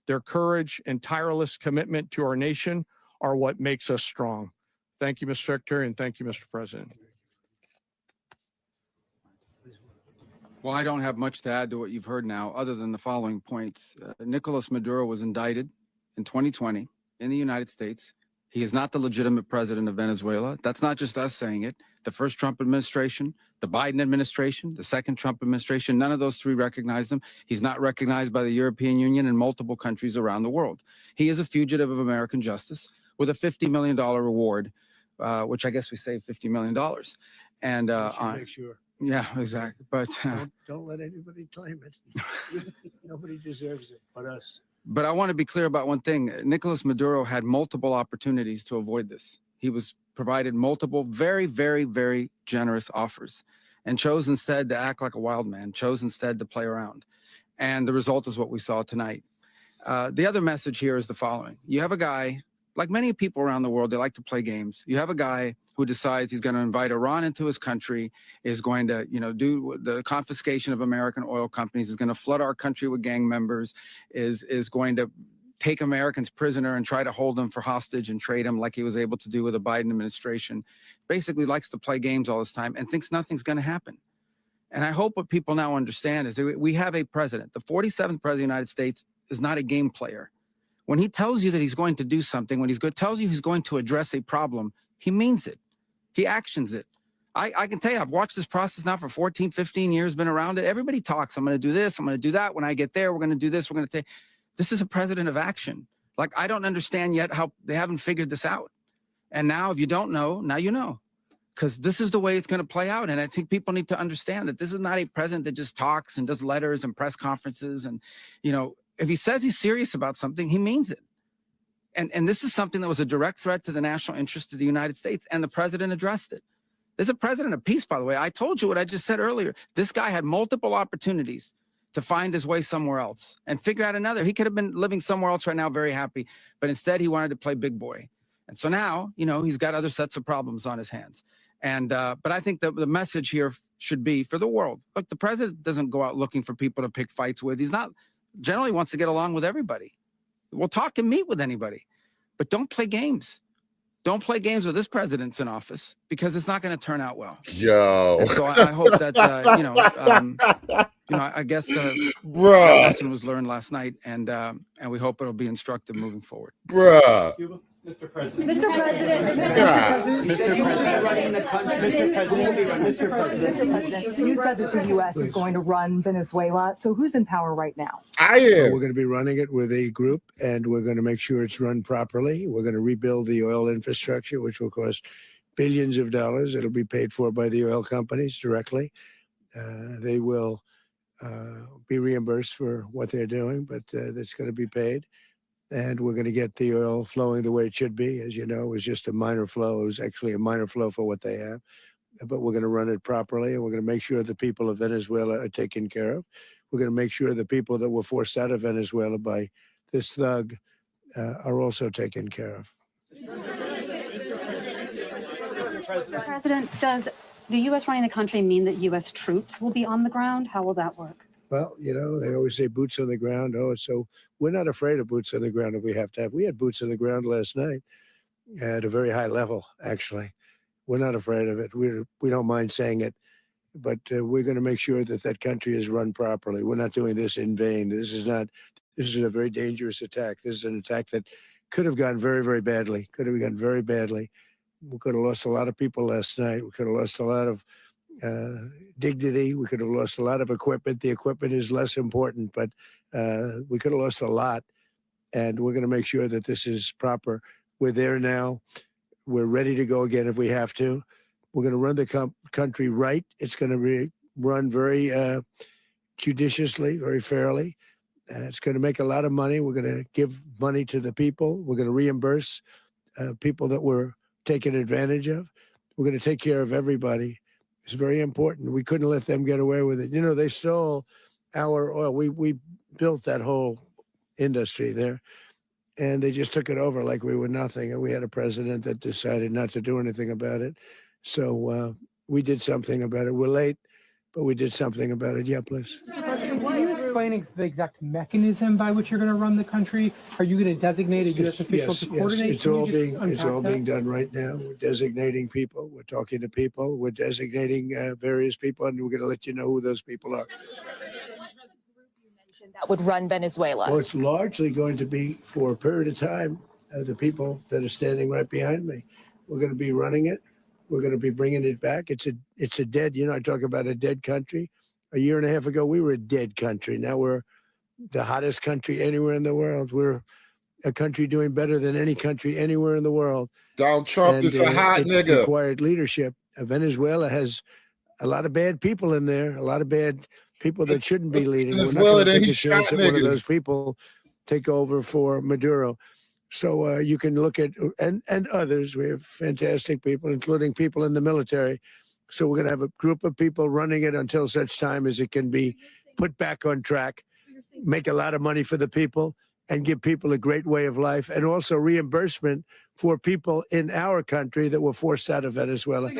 Their courage and tireless commitment to our nation are what makes us strong. Thank you, Mr. Secretary, and thank you, Mr. President. Well, I don't have much to add to what you've heard now, other than the following points. Nicolas Maduro was indicted in 2020 in the United States. He is not the legitimate president of Venezuela. That's not just us saying it. The first Trump administration, the Biden administration, the second Trump administration, none of those three recognized him. He's not recognized by the European Union and multiple countries around the world. He is a fugitive of American justice with a $50 million reward, which I guess we saved $50 million. And Make sure. yeah, exactly. But Don't let anybody claim it. Nobody deserves it but us. But I want to be clear about one thing. Nicolas Maduro had multiple opportunities to avoid this. He was provided multiple very, very, very generous offers and chose instead to act like a wild man, chose instead to play around. And the result is what we saw tonight. The other message here is the following. You have a guy like many people around the world, they like to play games. You have a guy who decides he's going to invite Iran into his country, is going to, do the confiscation of American oil companies, is going to flood our country with gang members, is going to take Americans prisoner and try to hold them for hostage and trade them like he was able to do with the Biden administration. Basically likes to play games all this time and thinks nothing's going to happen. And I hope what people now understand is that we have a president. The 47th president of the United States is not a game player. When he tells you that he's going to do something, when tells you he's going to address a problem, he means it. He actions it. I can tell you, I've watched this process now for 14, 15 years, been around it. Everybody talks. I'm going to do this. I'm going to do that. When I get there, we're going to do this. We're going to take. This is a president of action. Like, I don't understand yet how they haven't figured this out. And now, if you don't know, now you know. Because this is the way it's going to play out. And I think people need to understand that this is not a president that just talks and does letters and press conferences. And, if he says he's serious about something, he means it. And this is something that was a direct threat to the national interest of the United States. And the president addressed it. There's a president of peace, by the way. I told you what I just said earlier. This guy had multiple opportunities to find his way somewhere else and figure out another. He could have been living somewhere else right now, very happy. But instead, he wanted to play big boy. And so now, he's got other sets of problems on his hands. And but I think that the message here should be for the world. Look, the president doesn't go out looking for people to pick fights with. He's not generally wants to get along with everybody. We'll talk and meet with anybody, but don't play games. Don't play games with this president's in office because it's not going to turn out well. Yo. And so I hope that I guess bruh, that lesson was learned last night, and we hope it'll be instructive moving forward. Bruh. Mr. President. Mr. President. Mr. President. You said that the U.S. is going to run Venezuela. So who's in power right now? I am. We're going to be running it with a group, and we're going to make sure it's run properly. We're going to rebuild the oil infrastructure, which will cost billions of dollars. It'll be paid for by the oil companies directly. They will be reimbursed for what they're doing, but that's going to be paid. And we're going to get the oil flowing the way it should be. As you know, it was just a minor flow. It was actually a minor flow for what they have. But we're going to run it properly, and we're going to make sure the people of Venezuela are taken care of. We're going to make sure the people that were forced out of Venezuela by this thug are also taken care of. Mr. President, does the U.S. running the country mean that U.S. troops will be on the ground? How will that work? Well, they always say boots on the ground. Oh, so we're not afraid of boots on the ground if we have to have. We had boots on the ground last night at a very high level, actually. We're not afraid of it. We don't mind saying it, but we're going to make sure that that country is run properly. We're not doing this in vain. This is a very dangerous attack. This is an attack that could have gone very, very badly. Could have gone very badly. We could have lost a lot of people last night. We could have lost a lot of dignity. We could have lost a lot of equipment. The equipment is less important, but we could have lost a lot. And we're going to make sure that this is proper. We're there now. We're ready to go again if we have to. We're going to run the country right. It's going to be run very judiciously, very fairly. It's going to make a lot of money. We're going to give money to the people. We're going to reimburse people that were taken advantage of. We're going to take care of everybody. It's very important. We couldn't let them get away with it. They stole our oil. We built that whole industry there, and they just took it over like we were nothing. And we had a president that decided not to do anything about it. So we did something about it. We're late, but we did something about it. Yeah, please. Are you explaining the exact mechanism by which you're going to run the country? Are you going to designate a U.S. official to coordinate? It's all being done right now. We're designating people. We're talking to people. We're designating various people, and we're going to let you know who those people are. That would run Venezuela. Well, it's largely going to be for a period of time, the people that are standing right behind me. We're going to be running it. We're going to be bringing it back. It's a dead, I talk about a dead country. A year and a half ago, we were a dead country. Now we're the hottest country anywhere in the world. We're a country doing better than any country anywhere in the world. Donald Trump is a hot nigga. It required leadership. Venezuela has a lot of bad people in there, a lot of bad people that shouldn't be leading. We're not going to take a chance that one of those people take over for Maduro. So you can look at, and others, we have fantastic people, including people in the military. So we're going to have a group of people running it until such time as it can be put back on track, make a lot of money for the people, and give people a great way of life, and also reimbursement for people in our country that were forced out of Venezuela.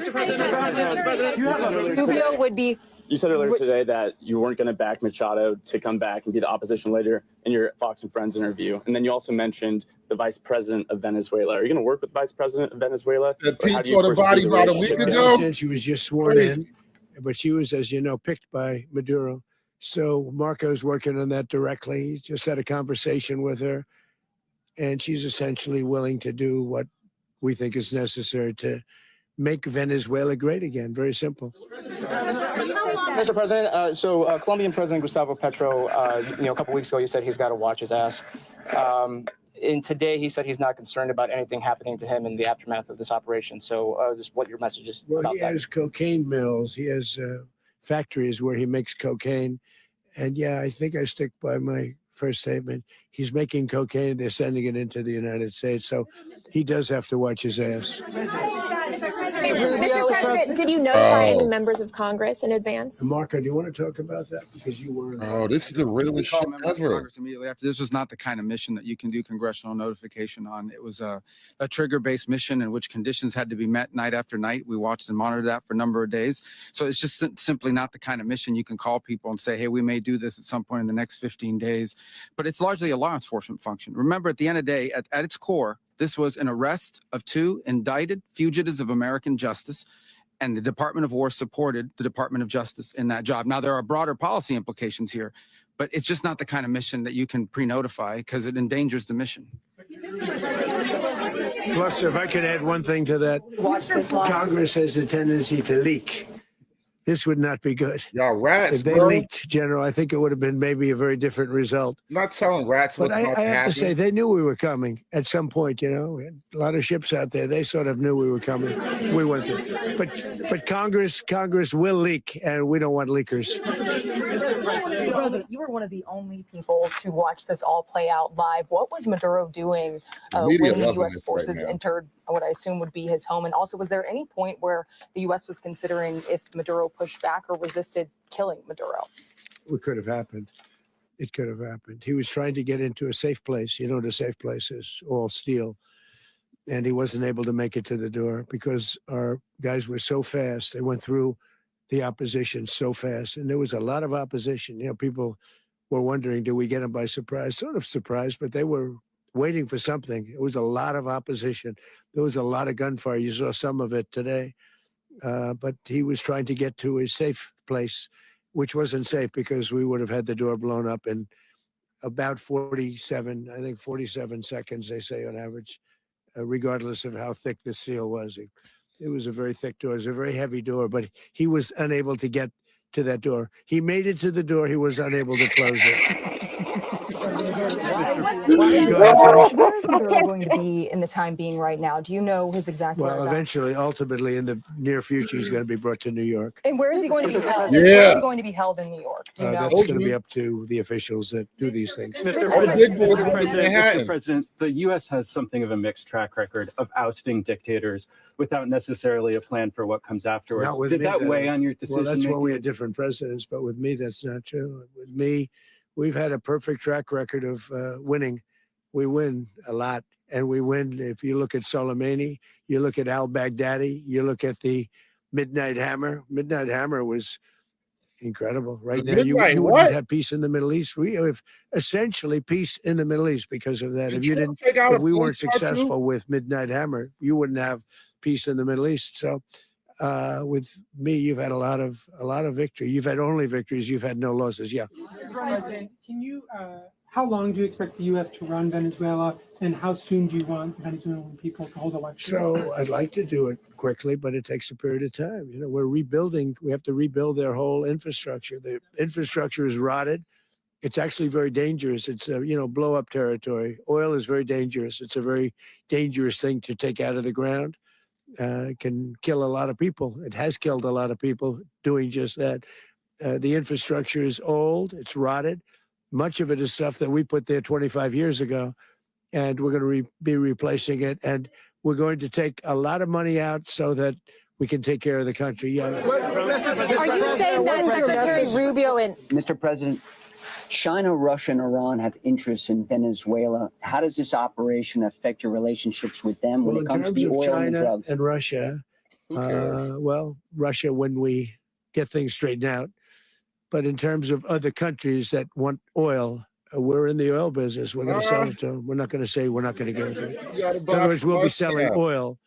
Rubio would be. You said earlier today that you weren't going to back Machado to come back and be the opposition leader in your Fox and Friends interview. And then you also mentioned the vice president of Venezuela. Are you going to work with the vice president of Venezuela? Pete saw the body about a week ago. She was just sworn in, but she was, as you know, picked by Maduro. So Marco's working on that directly. He just had a conversation with her, and she's essentially willing to do what we think is necessary to make Venezuela great again. Very simple. Mr. President, Colombian President Gustavo Petro, a couple weeks ago, you said he's got to watch his ass. And today he said he's not concerned about anything happening to him in the aftermath of this operation. So just what your message is about that. Well, he has cocaine mills. He has factories where he makes cocaine. And yeah, I think I stick by my first statement. He's making cocaine. They're sending it into the United States. So he does have to watch his ass. Mr. President, did you notify any members of Congress in advance? Marco, do you want to talk about that? Because you weren't. Oh, this is the realest shit ever. Congress immediately after. This was not the kind of mission that you can do congressional notification on. It was a trigger-based mission in which conditions had to be met night after night. We watched and monitored that for a number of days. So it's just simply not the kind of mission you can call people and say, hey, we may do this at some point in the next 15 days. But it's largely a law enforcement function. Remember, at the end of the day, at its core, this was an arrest of 2 indicted fugitives of American justice, and the Department of War supported the Department of Justice in that job. Now, there are broader policy implications here, but it's just not the kind of mission that you can pre-notify because it endangers the mission. Plus, if I could add one thing to that, Congress has a tendency to leak. This would not be good. Y'all rats, if they bro. leaked, General, I think it would have been maybe a very different result. I'm not telling rats but what's I not have to say, happen. they knew we were coming at some point. You know, we had a lot of ships out there. They sort of knew we were coming. We went through. But Congress will leak, and we don't want leakers. Mr. President, you were one of the only people to watch this all play out live. What was Maduro doing when the U.S. forces entered what I assume would be his home? And also, was there any point where the U.S. was considering if Maduro pushed back or resisted killing Maduro? It could have happened. It could have happened. He was trying to get into a safe place. You know, the safe place is all steel. And he wasn't able to make it to the door because our guys were so fast. They went through the opposition so fast. And there was a lot of opposition. You know, people were wondering, do we get them by surprise? Sort of surprised, but they were waiting for something. It was a lot of opposition. There was a lot of gunfire. You saw some of it today. But he was trying to get to a safe place, which wasn't safe because we would have had the door blown up in about 47 seconds, they say on average, regardless of how thick the steel was. It was a very thick door. It was a very heavy door, but he was unable to get to that door. He made it to the door. He was unable to close it. Where is Maduro going to be in the time being right now? Do you know his exact Well, whereabouts? ultimately, in the near future, he's going to be brought to New York. And where is he going to be held? Yeah. Where is he going to be held in New York? Do you know? That's going to be up to the officials that do these things. Mr. President, the U.S. has something of a mixed track record of ousting dictators without necessarily a plan for what comes afterwards. Did that weigh on your decision? Well, that's why we had different presidents, but with me, that's not true. With me, we've had a perfect track record of winning. We win a lot, and we win. If you look at Soleimani, you look at al-Baghdadi, you look at the Midnight Hammer. Midnight Hammer was incredible. Right now, you wouldn't have peace in the Middle East. We have essentially peace in the Middle East because of that. If we weren't successful with Midnight Hammer, you wouldn't have peace in the Middle East. So with me, you've had a lot of victory. You've had only victories. You've had no losses. Yeah. President, can you? How long do you expect the U.S. to run Venezuela, and how soon do you want Venezuelan people to hold elections? So I'd like to do it quickly, but it takes a period of time. You know, we're rebuilding. We have to rebuild their whole infrastructure. The infrastructure is rotted. It's actually very dangerous. It's blow up territory. Oil is very dangerous. It's a very dangerous thing to take out of the ground. It can kill a lot of people. It has killed a lot of people doing just that. The infrastructure is old. It's rotted. Much of it is stuff that we put there 25 years ago, and we're going to be replacing it. And we're going to take a lot of money out so that we can take care of the country. Yeah. Are you saying that Secretary Rubio and Mr. President, China, Russia, and Iran have interests in Venezuela. How does this operation affect your relationships with them when Well, it in comes to terms the of oil and the China drugs? and Russia, well, Russia, when we get things straightened out. But in terms of other countries that want oil, we're in the oil business. We're going to sell it to them. We're not going to say we're not going to give it to them. In other words, we'll be selling oil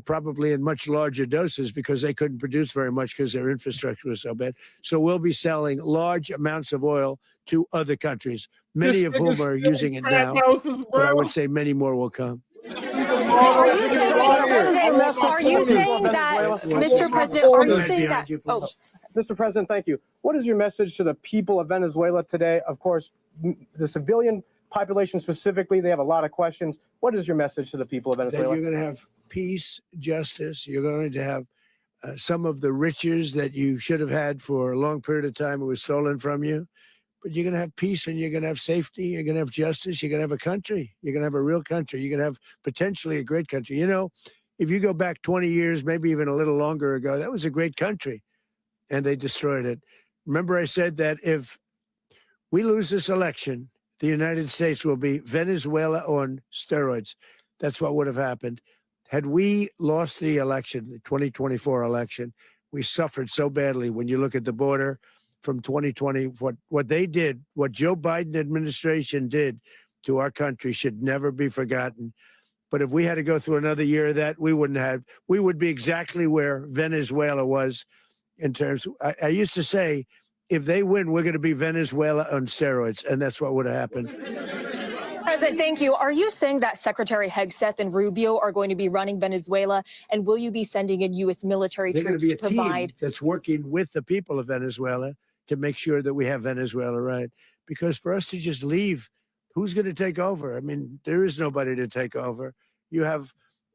probably in much larger doses because they couldn't produce very much because their infrastructure was so bad. So we'll be selling large amounts of oil to other countries, many of whom are using it now. But I would say many more will come. Are you saying, that, Mr. President, are you saying that? Oh, Mr. President, thank you. What is your message to the people of Venezuela today? Of course, the civilian population specifically, they have a lot of questions. What is your message to the people of Venezuela? That you're going to have peace, justice. You're going to have some of the riches that you should have had for a long period of time. It was stolen from you. But you're going to have peace and you're going to have safety. You're going to have justice. You're going to have a country. You're going to have a real country. You're going to have potentially a great country. You know, if you go back 20 years, maybe even a little longer ago, that was a great country. And they destroyed it. Remember, I said that if we lose this election, the United States will be Venezuela on steroids. That's what would have happened. Had we lost the election, the 2024 election, we suffered so badly. When you look at the border from 2020, what they did, what Joe Biden administration did to our country should never be forgotten. But if we had to go through another year of that, we would be exactly where Venezuela was in terms of, I used to say, if they win, we're going to be Venezuela on steroids. And that's what would have happened. President, thank you. Are you saying that Secretary Hegseth and Rubio are going to be running Venezuela? And will you be sending in U.S. military They're troops going to to be a provide? team that's working with the people of Venezuela to make sure that we have Venezuela right. Because for us to just leave, who's going to take over? I mean, there is nobody to take over. You have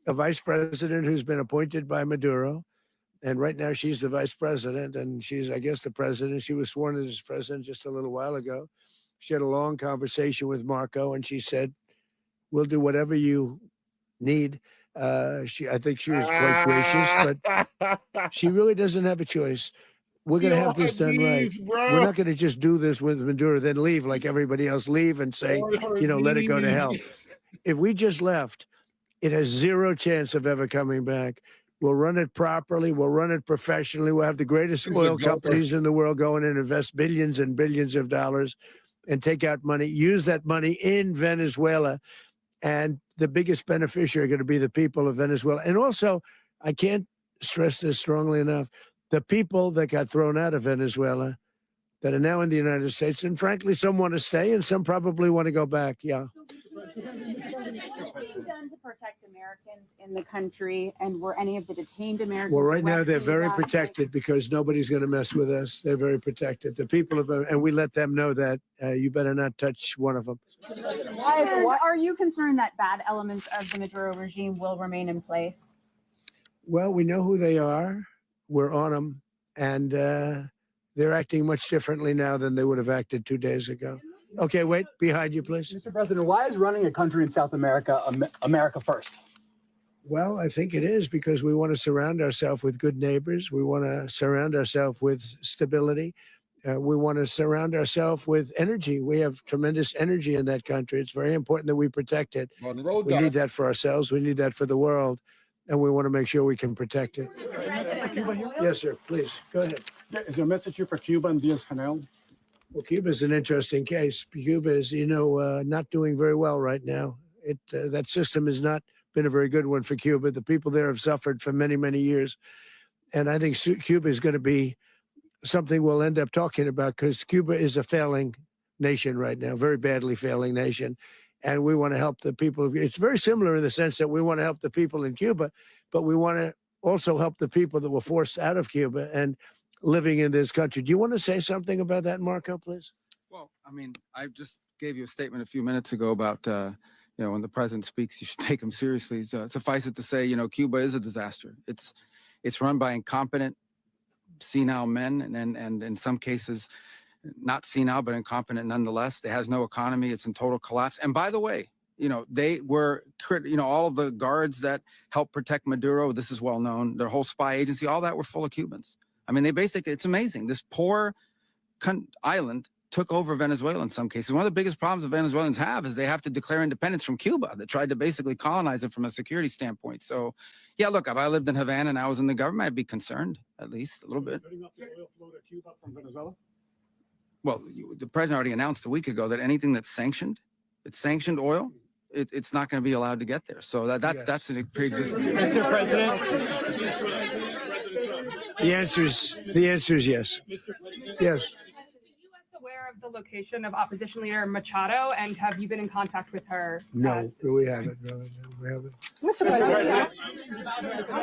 a vice president who's been appointed by Maduro. And right now she's the vice president and she's, I guess, the president. She was sworn as president just a little while ago. She had a long conversation with Marco and she said, we'll do whatever you need. I think she was quite gracious, but she really doesn't have a choice. We're going to have this done right. We're not going to just do this with Maduro, then leave like everybody else, leave and say, let it go to hell. If we just left, it has zero chance of ever coming back. We'll run it properly. We'll run it professionally. We'll have the greatest oil companies in the world go in and invest billions and billions of dollars and take out money, use that money in Venezuela. And the biggest beneficiary are going to be the people of Venezuela. And also, I can't stress this strongly enough, the people that got thrown out of Venezuela that are now in the United States. And frankly, some want to stay and some probably want to go back. Yeah. What's being done to protect Americans in the country, and were any of the detained Americans? Well, right now they're arrested very last night? protected because nobody's going to mess with us. They're very protected. The people of, and we let them know that you better not touch one of them. Are you concerned that bad elements of the Maduro regime will remain in place? Well, we know who they are. We're on them, and they're acting much differently now than they would have acted 2 days ago. Okay, wait, behind you, please. Mr. President, why is running a country in South America America first? Well, I think it is because we want to surround ourselves with good neighbors. We want to surround ourselves with stability. We want to surround ourselves with energy. We have tremendous energy in that country. It's very important that we protect it. We need that for ourselves. We need that for the world. And we want to make sure we can protect it. Yes, sir. Please, go ahead. Is there a message here for Cuba and Diaz-Canel? Well, Cuba is an interesting case. Cuba is, not doing very well right now. That system has not been a very good one for Cuba. The people there have suffered for many, many years. And I think Cuba is going to be something we'll end up talking about because Cuba is a failing nation right now, very badly failing nation. And we want to help the people. It's very similar in the sense that we want to help the people in Cuba, but we want to also help the people that were forced out of Cuba and living in this country. Do you want to say something about that, Marco, please? Well, I mean, I just gave you a statement a few minutes ago about, when the president speaks, you should take him seriously. So suffice it to say, Cuba is a disaster. It's run by incompetent, senile men, and in some cases, not senile, but incompetent nonetheless. It has no economy. It's in total collapse. And by the way, they were, all of the guards that helped protect Maduro, this is well known, their whole spy agency, all that were full of Cubans. I mean, it's amazing. This poor island took over Venezuela in some cases. One of the biggest problems that Venezuelans have is they have to declare independence from Cuba that tried to basically colonize it from a security standpoint. So, yeah, look, if I lived in Havana and I was in the government, I'd be concerned, at least a little bit. Well, the president already announced a week ago that anything that's sanctioned, it's sanctioned oil, it's not going to be allowed to get there. So that's a pre-existing. Mr. President. The answer is yes. Yes. Aware of the location of opposition leader Machado, and have you been in contact with her? No, we haven't. No, we haven't. Mr. President,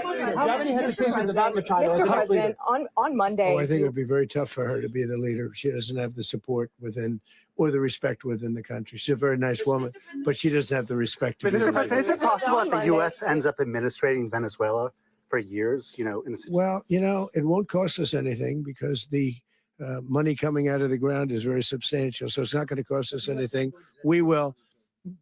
Do you have any hesitations about Machado? Mr. President, on Monday. Oh, I think it would be very tough for her to be the leader. She doesn't have the support within or the respect within the country. She's a very nice woman, but she doesn't have the respect to be the Mr. leader. President, is it possible that the U.S. ends up administrating Venezuela for years? Well, it won't cost us anything because the money coming out of the ground is very substantial. So it's not going to cost us anything. We will.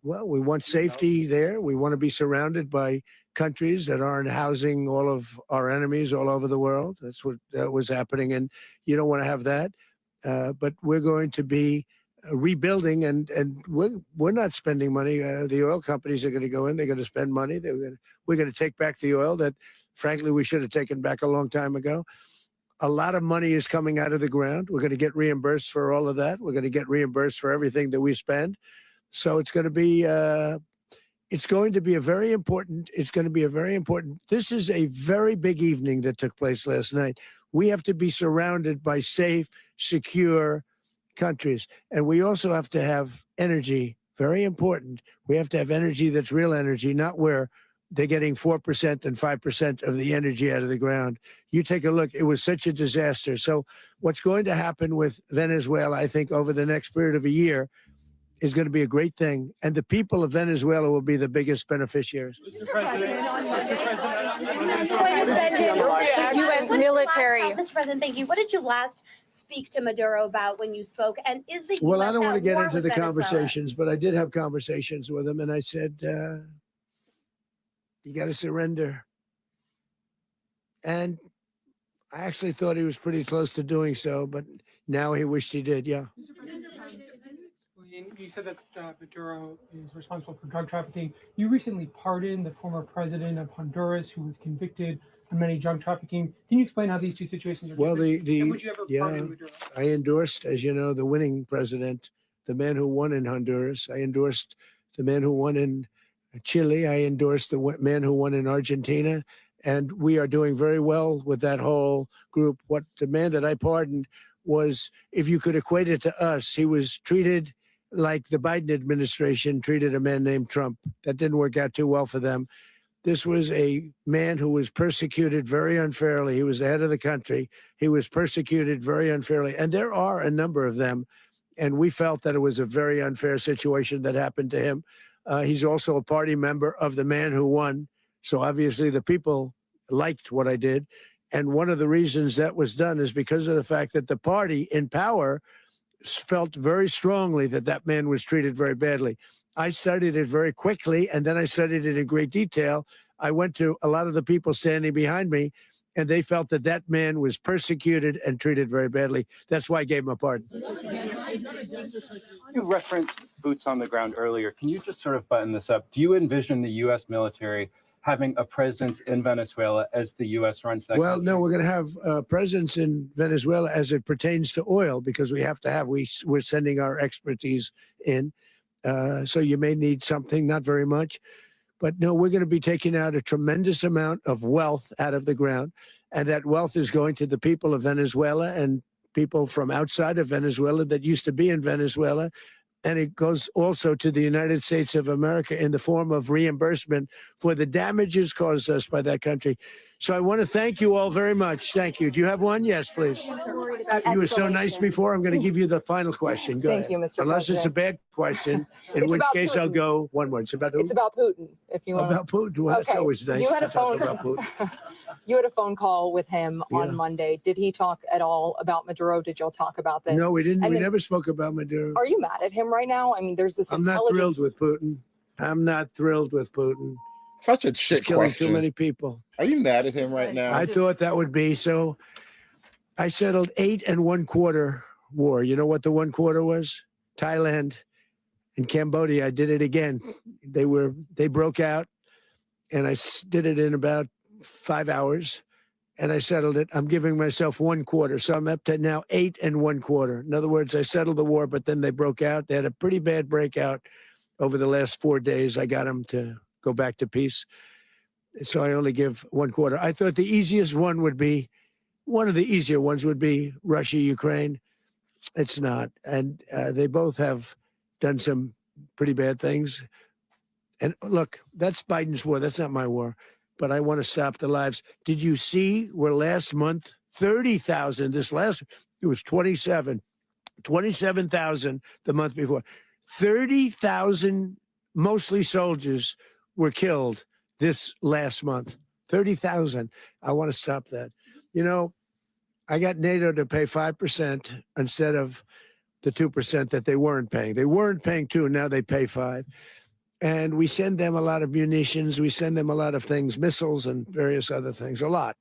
Well, we want safety there. We want to be surrounded by countries that aren't housing all of our enemies all over the world. That's what was happening. And you don't want to have that. But we're going to be rebuilding, and we're not spending money. The oil companies are going to go in. They're going to spend money. We're going to take back the oil that, frankly, we should have taken back a long time ago. A lot of money is coming out of the ground. We're going to get reimbursed for all of that. We're going to get reimbursed for everything that we spend. So it's going to be a very important. This is a very big evening that took place last night. We have to be surrounded by safe, secure countries. And we also have to have energy, very important. We have to have energy that's real energy, not where they're getting 4% and 5% of the energy out of the ground. You take a look, it was such a disaster. So what's going to happen with Venezuela, I think, over the next period of a year is going to be a great thing. And the people of Venezuela will be the biggest beneficiaries. Mr. President, U.S. military. Mr. President, thank you. What did you last speak to Maduro about when you spoke? And is the Well, US I don't want to at get war into with the Venezuela? conversations, but I did have conversations with him, and I said, you got to surrender. And I actually thought he was pretty close to doing so, but now he wished he did, yeah. You said that Maduro is responsible for drug trafficking. You recently pardoned the former president of Honduras who was convicted of many drug trafficking. Can you explain how these two situations are different? And would you ever pardon Maduro? I endorsed, as you know, the winning president, the man who won in Honduras. I endorsed the man who won in Chile. I endorsed the man who won in Argentina. And we are doing very well with that whole group. What the man that I pardoned was, if you could equate it to us, he was treated like the Biden administration treated a man named Trump. That didn't work out too well for them. This was a man who was persecuted very unfairly. He was the head of the country. He was persecuted very unfairly. And there are a number of them. And we felt that it was a very unfair situation that happened to him. He's also a party member of the man who won. So obviously the people liked what I did. And one of the reasons that was done is because of the fact that the party in power felt very strongly that that man was treated very badly. I studied it very quickly, and then I studied it in great detail. I went to a lot of the people standing behind me, and they felt that that man was persecuted and treated very badly. That's why I gave him a pardon. You referenced boots on the ground earlier. Can you just sort of button this up? Do you envision the U.S. military having a presence in Venezuela as the U.S. runs that country? No, we're going to have a presence in Venezuela as it pertains to oil, because we have to have, we're sending our expertise in. So you may need something, not very much. But no, we're going to be taking out a tremendous amount of wealth out of the ground. And that wealth is going to the people of Venezuela and people from outside of Venezuela that used to be in Venezuela. And it goes also to the United States of America in the form of reimbursement for the damages caused us by that country. So I want to thank you all very much. Thank you. Do you have one? Yes, please. You were so nice before. I'm going to give you the final question. Go ahead. Thank you, Mr. Unless it's a President. bad question, in It's which about case I'll Putin. go one word. It's about who? It's about Putin, if you want. About Putin. Well, that's always nice You had to a talk phone. about Putin. You had a phone call with him Yeah. on Monday. Did he talk at all about Maduro? Did y'all talk about this? No, we didn't. And We then- never spoke about Maduro. Are you mad at him right now? I mean, there's this I'm not intelligence. thrilled with Putin. I'm not thrilled with Putin. Such a He's shit killing question. too many people. Are you mad at him right now? I thought that would be so. I settled 8 1/4 war. You know what the 1 quarter was? Thailand and Cambodia. I did it again. They broke out, and I did it in about 5 hours, and I settled it. I'm giving myself 1 quarter, so I'm up to now 8 1 quarter. In other words, I settled the war, but then they broke out. They had a pretty bad breakout over the last 4 days. I got them to go back to peace, so I only give 1 quarter. I thought the easiest one would be, one of the easier ones would be Russia, Ukraine. It's not, and they both have done some pretty bad things. And look, that's Biden's war. That's not my war. But I want to stop the lives. Did you see where last month, 30,000, it was 27,000 the month before. 30,000, mostly soldiers, were killed this last month. 30,000. I want to stop that. You know, I got NATO to pay 5% instead of the 2% that they weren't paying. They weren't paying 2, now they pay 5. And we send them a lot of munitions. We send them a lot of things, missiles and various other things, a lot.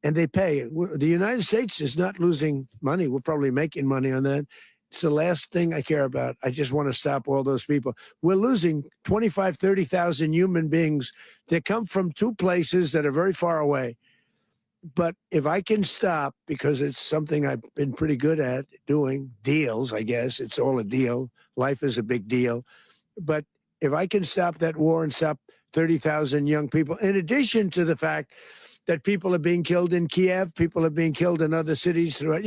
And they pay. The United States is not losing money. We're probably making money on that. It's the last thing I care about. I just want to stop all those people. We're losing 25, 30,000 human beings that come from 2 places that are very far away. But if I can stop, because it's something I've been pretty good at doing, deals, I guess. It's all a deal. Life is a big deal. But if I can stop that war and stop 30,000 young people, in addition to the fact that people are being killed in Kiev, people are being killed in other cities throughout,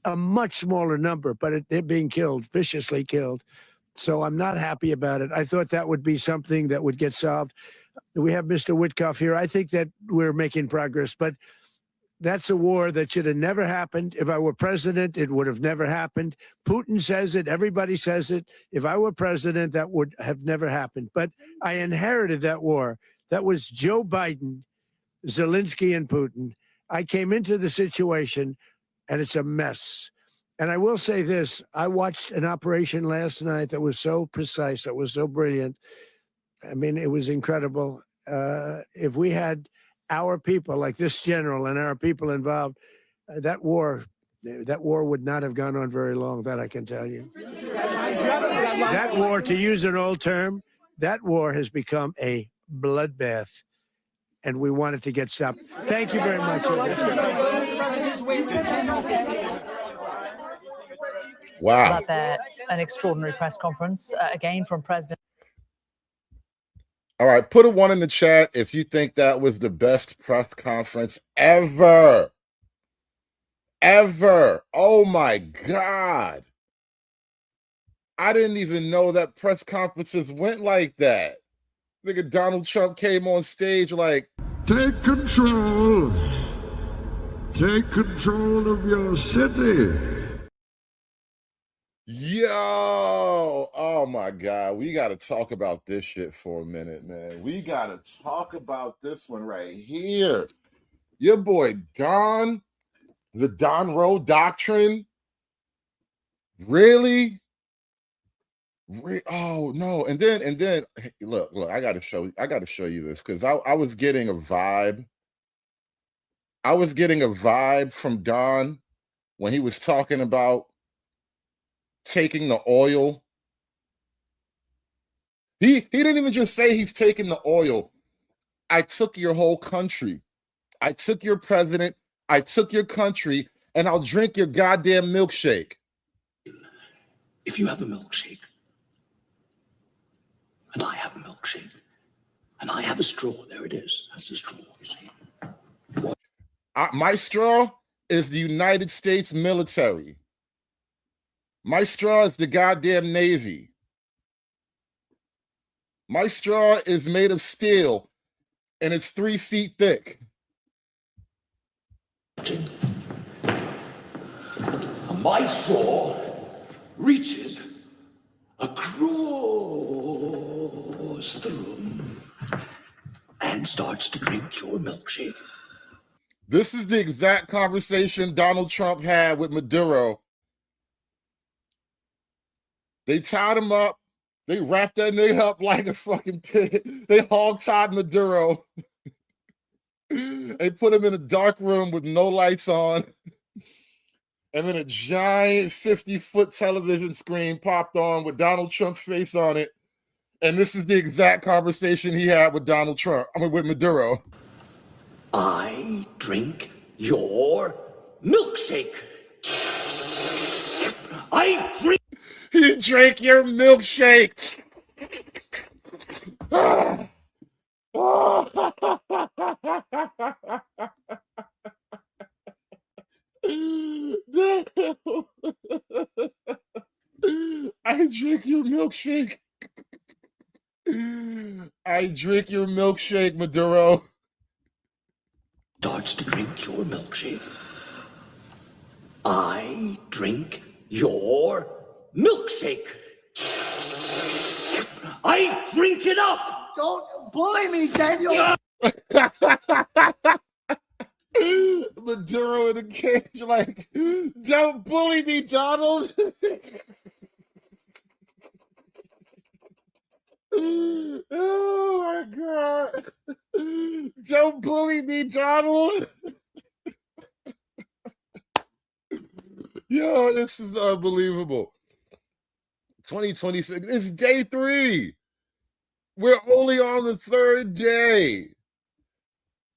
a much smaller number, but they're being killed, viciously killed. So I'm not happy about it. I thought that would be something that would get solved. We have Mr. Witkoff here. I think that we're making progress, but that's a war that should have never happened. If I were president, it would have never happened. Putin says it. Everybody says it. If I were president, that would have never happened. But I inherited that war. That was Joe Biden, Zelensky, and Putin. I came into the situation, and it's a mess. And I will say this. I watched an operation last night that was so precise, that was so brilliant. I mean, it was incredible. If we had our people, like this general, and our people involved, that war would not have gone on very long, that I can tell you. That war, to use an old term, that war has become a bloodbath, and we want it to get stopped. Thank you very much. Wow. An extraordinary press conference, again from President. All right, put a 1 in the chat if you think that was the best press conference ever. Ever. Oh my God. I didn't even know that press conferences went like that. Nigga, Donald Trump came on stage like, take control. Take control of your city. Yo, oh my God, we got to talk about this shit for a minute, man. We got to talk about this one right here. Your boy Don, the Don Rowe Doctrine. Really? Oh no. And then look, I got to show you this, because I was getting a vibe. I was getting a vibe from Don when he was talking about taking the oil. He didn't even just say he's taking the oil. I took your whole country. I took your president. I took your country, and I'll drink your goddamn milkshake. If you have a milkshake, and I have a milkshake, and I have a straw, there it is. That's a straw, you see. My straw is the United States military. My straw is the goddamn Navy. My straw is made of steel, and it's 3 feet thick. My straw reaches across the room and starts to drink your milkshake. This is the exact conversation Donald Trump had with Maduro. They tied him up. They wrapped that nigga up like a fucking pig. They hog-tied Maduro. They put him in a dark room with no lights on. And then a giant 50-foot television screen popped on with Donald Trump's face on it. And this is the exact conversation he had with Donald Trump, with Maduro. I drink your milkshake. I drink. He drank your milkshake. I drink your milkshake. I drink your milkshake, Maduro. Starts to drink your milkshake. I drink your milkshake. I drink it up. Don't bully me, Daniel. Maduro in the cage, like, don't bully me, Donald. Oh my God. Don't bully me, Donald. Yo, this is unbelievable. 2026, it's day 3. We're only on the 3rd day.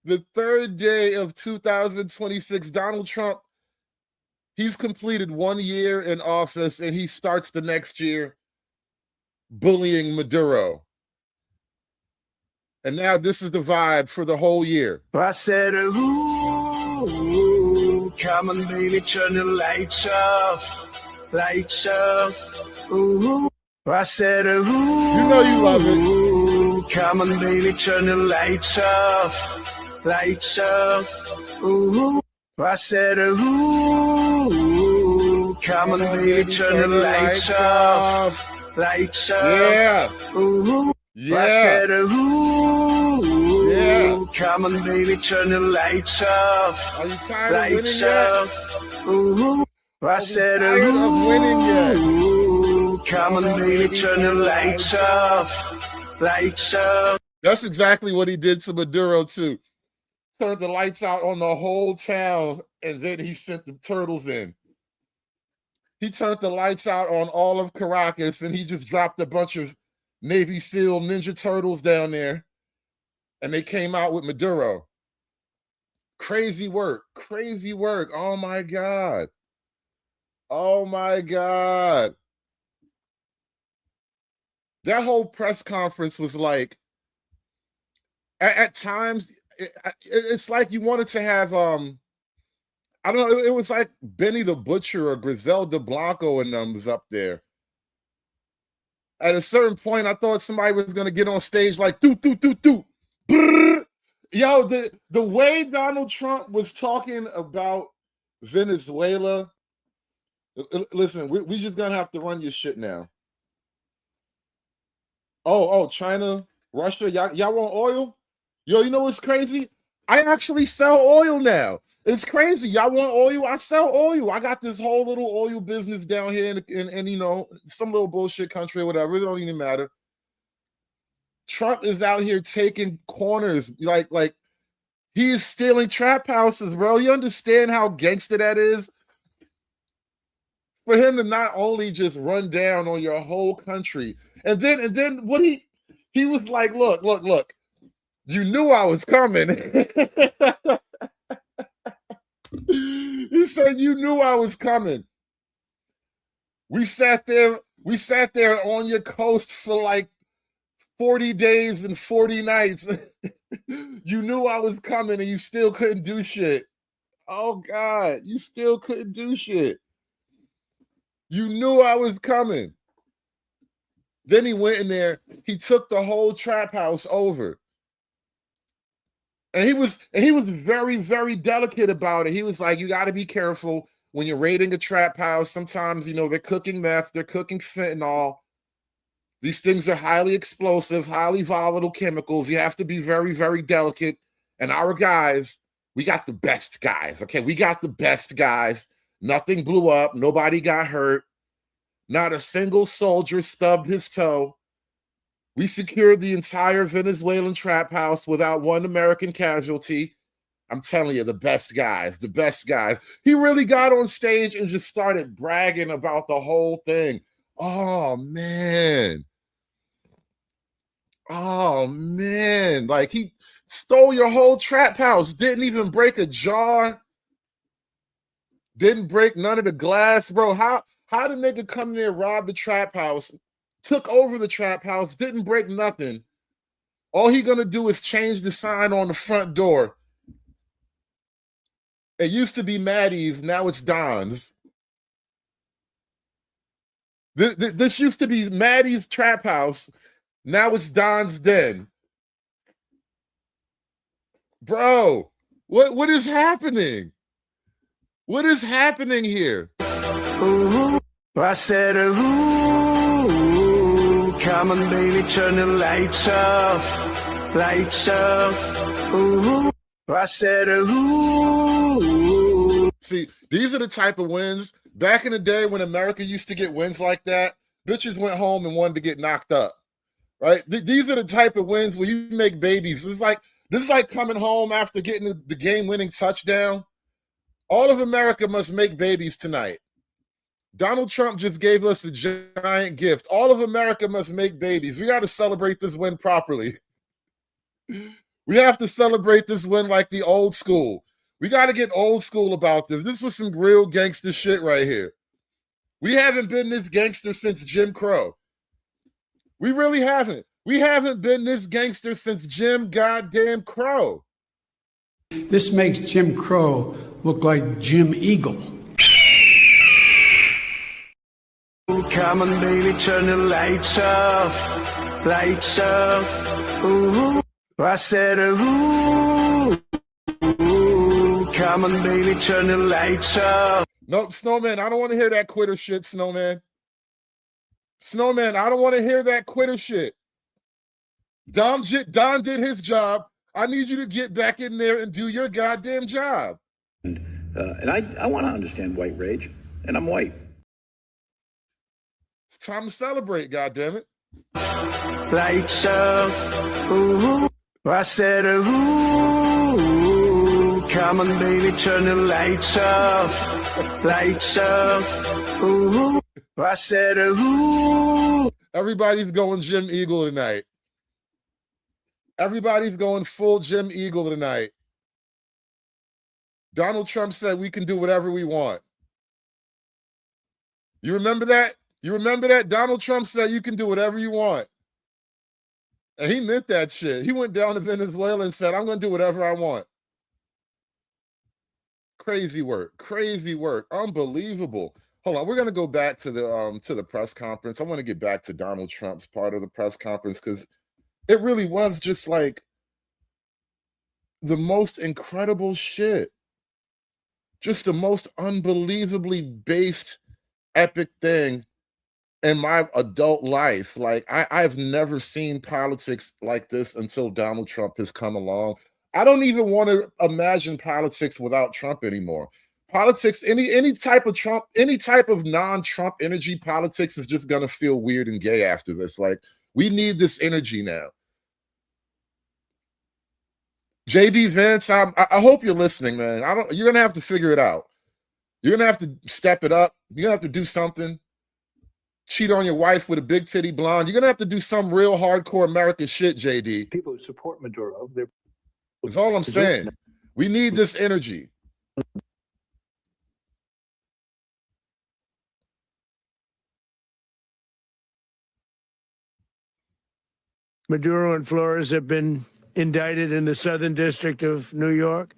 The 3rd day of 2026. Donald Trump, he's completed 1 year in office, and he starts the next year bullying Maduro. And now this is the vibe for the whole year. I said, ooh, come on, baby, turn the lights off. Lights off. Ooh. I said, ooh, you know you love it. Come on, baby, turn the lights off. Lights off. Ooh. I said, ooh, come on, baby, turn the lights off. Lights off. Yeah. Ooh. Yeah. I said, ooh, yeah. Come on, baby, turn the lights off. Are you tired lights of winning off. Yet? Ooh. I said, tired of winning yet? Come on, baby, turn the lights off. Lights off. That's exactly what he did to Maduro, too. Turned the lights out on the whole town, and then he sent the turtles in. He turned the lights out on all of Caracas, and he just dropped a bunch of Navy SEAL Ninja Turtles down there, and they came out with Maduro. Crazy work. Crazy work. Oh, my God. Oh, my God. That whole press conference was like, at times, it's like you wanted to have, I don't know, it was like Benny the Butcher or Griselda Blanco and them was up there. At a certain point, I thought somebody was going to get on stage like, doo, doo, doo, doo. Brrr. Yo, the way Donald Trump was talking about Venezuela, listen, we just going to have to run your shit now. Oh, China, Russia, y'all want oil? Yo, you know what's crazy? I actually sell oil now. It's crazy. Y'all want oil? I sell oil. I got this whole little oil business down here in you know, some little bullshit country or whatever. It don't even matter. Trump is out here taking corners. Like he is stealing trap houses, bro. You understand how gangster that is? For him to not only just run down on your whole country, and then what he was like, look. You knew I was coming. He said, you knew I was coming. We sat there on your coast for like 40 days and 40 nights. You knew I was coming and you still couldn't do shit. Oh, God, you still couldn't do shit. You knew I was coming. Then he went in there. He took the whole trap house over. And he was very, very delicate about it. He was like, you got to be careful when you're raiding a trap house. Sometimes, you know, they're cooking meth, they're cooking fentanyl. These things are highly explosive, highly volatile chemicals. You have to be very, very delicate. And our guys, we got the best guys, okay? We got the best guys. Nothing blew up. Nobody got hurt. Not a single soldier stubbed his toe. We secured the entire Venezuelan trap house without one American casualty. I'm telling you, the best guys, the best guys. He really got on stage and just started bragging about the whole thing. Oh, man. Oh, man. Like, he stole your whole trap house, didn't even break a jar, didn't break none of the glass. Bro, how the nigga come there, rob the trap house, took over the trap house, didn't break nothing. All he gonna do is change the sign on the front door. It used to be Maddie's, now it's Don's. This used to be Maddie's trap house, now it's Don's den. Bro, what is happening? What is happening here? Ooh, I said, ooh, come on, baby, turn the lights off, lights off. Ooh, I said, ooh. See, these are the type of wins. Back in the day when America used to get wins like that, bitches went home and wanted to get knocked up, right? These are the type of wins where you make babies. This is like coming home after getting the game-winning touchdown. All of America must make babies tonight. Donald Trump just gave us a giant gift. All of America must make babies. We got to celebrate this win properly. We have to celebrate this win like the old school. We got to get old school about this. This was some real gangster shit right here. We haven't been this gangster since Jim Crow. We really haven't. We haven't been this gangster since Jim goddamn Crow. This makes Jim Crow look like Jim Eagle. Come on, baby, turn the lights off, lights off. Ooh, I said, ooh, come on, baby, turn the lights off. Nope, Snowman, I don't want to hear that quitter shit, Snowman. Snowman, I don't want to hear that quitter shit. Don did his job. I need you to get back in there and do your goddamn job. And I want to understand white rage, and I'm white. It's time to celebrate, goddammit. Lights off, ooh, I said, ooh, come on, baby, turn the lights off, lights off, ooh, I said, ooh. Everybody's going Jim Eagle tonight. Everybody's going full Jim Eagle tonight. Donald Trump said we can do whatever we want. You remember that? You remember that? Donald Trump said you can do whatever you want. And he meant that shit. He went down to Venezuela and said, I'm going to do whatever I want. Crazy work. Crazy work. Unbelievable. Hold on. We're going to go back to the press conference. I want to get back to Donald Trump's part of the press conference because it really was just like the most incredible shit. Just the most unbelievably based, epic thing in my adult life. Like, I've never seen politics like this until Donald Trump has come along. I don't even want to imagine politics without Trump anymore. Politics, any type of Trump, any type of non-Trump energy politics is just gonna feel weird and gay after this. Like, we need this energy now. JD Vance, I hope you're listening, man. You're gonna have to figure it out. You're gonna have to step it up. You're gonna have to do something. Cheat on your wife with a big titty blonde. You're gonna have to do some real hardcore American shit, JD. People who support Maduro, that's all I'm saying. We need this energy. Maduro and Flores have been indicted in the Southern District of New York.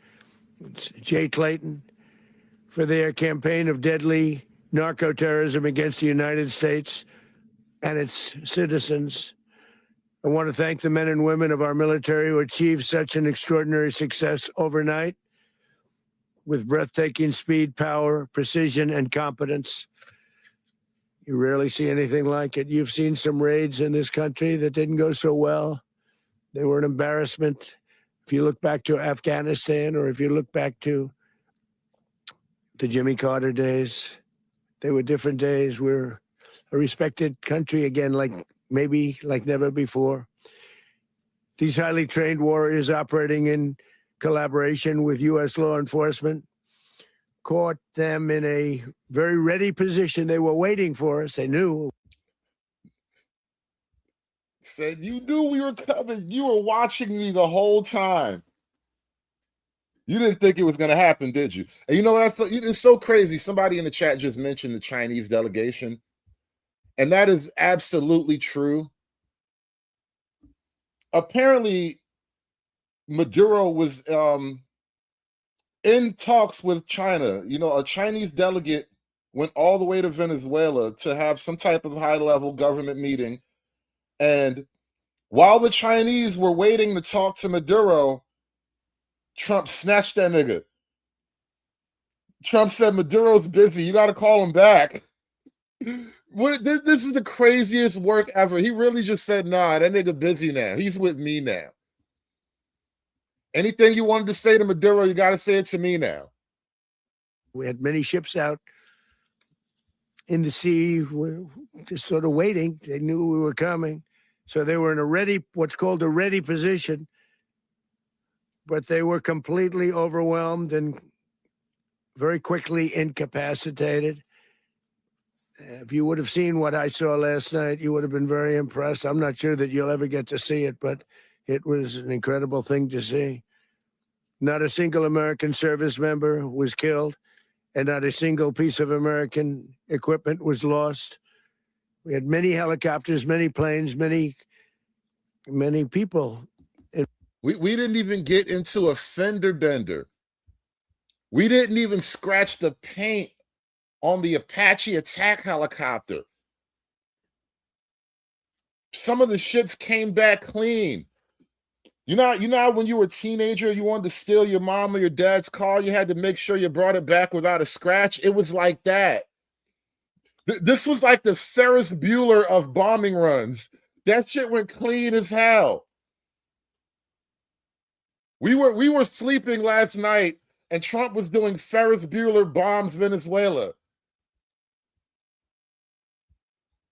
It's Jay Clayton for their campaign of deadly narco-terrorism against the United States and its citizens. I want to thank the men and women of our military who achieved such an extraordinary success overnight with breathtaking speed, power, precision, and competence. You rarely see anything like it. You've seen some raids in this country that didn't go so well. They were an embarrassment. If you look back to Afghanistan or if you look back to the Jimmy Carter days, they were different days. We're a respected country again, like never before. These highly trained warriors operating in collaboration with U.S. law enforcement, caught them in a very ready position. They were waiting for us. They knew. Said, you knew we were coming. You were watching me the whole time. You didn't think it was going to happen, did you? And you know what? It's so crazy. Somebody in the chat just mentioned the Chinese delegation. And that is absolutely true. Apparently, Maduro was in talks with China. You know, a Chinese delegate went all the way to Venezuela to have some type of high-level government meeting. And while the Chinese were waiting to talk to Maduro, Trump snatched that nigga. Trump said, Maduro's busy. You got to call him back. This is the craziest work ever. He really just said, nah, that nigga busy now. He's with me now. Anything you wanted to say to Maduro, you got to say it to me now. We had many ships out in the sea, just sort of waiting. They knew we were coming. So they were in a ready, what's called a ready position. But they were completely overwhelmed and very quickly incapacitated. If you would have seen what I saw last night, you would have been very impressed. I'm not sure that you'll ever get to see it, but it was an incredible thing to see. Not a single American service member was killed, and not a single piece of American equipment was lost. We had many helicopters, many planes, many people. We didn't even get into a fender bender. We didn't even scratch the paint on the Apache attack helicopter. Some of the ships came back clean. You know how when you were a teenager, you wanted to steal your mom or your dad's car, you had to make sure you brought it back without a scratch? It was like that. This was like the Ferris Bueller of bombing runs. That shit went clean as hell. We were sleeping last night and Trump was doing Ferris Bueller bombs Venezuela.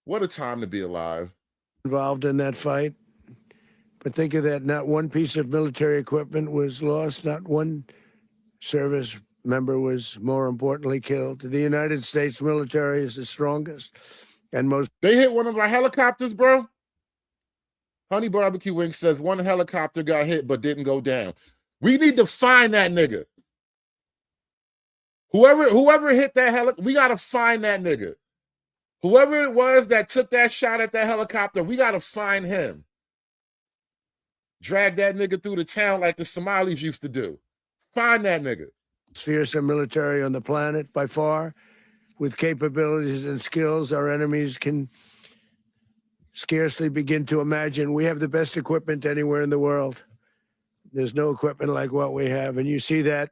What a time to be alive. Involved in that fight. But think of that, not one piece of military equipment was lost, not one service member was, more importantly, killed. The United States military is the strongest and most. They hit one of our helicopters, bro. Honey Barbecue Wing says one helicopter got hit but didn't go down. We need to find that nigga. Whoever hit that helicopter, we got to find that nigga. Whoever it was that took that shot at that helicopter, we got to find him. Drag that nigga through the town like the Somalis used to do. Find that nigga. Fearsome military on the planet, by far, with capabilities and skills our enemies can scarcely begin to imagine. We have the best equipment anywhere in the world. There's no equipment like what we have. And you see that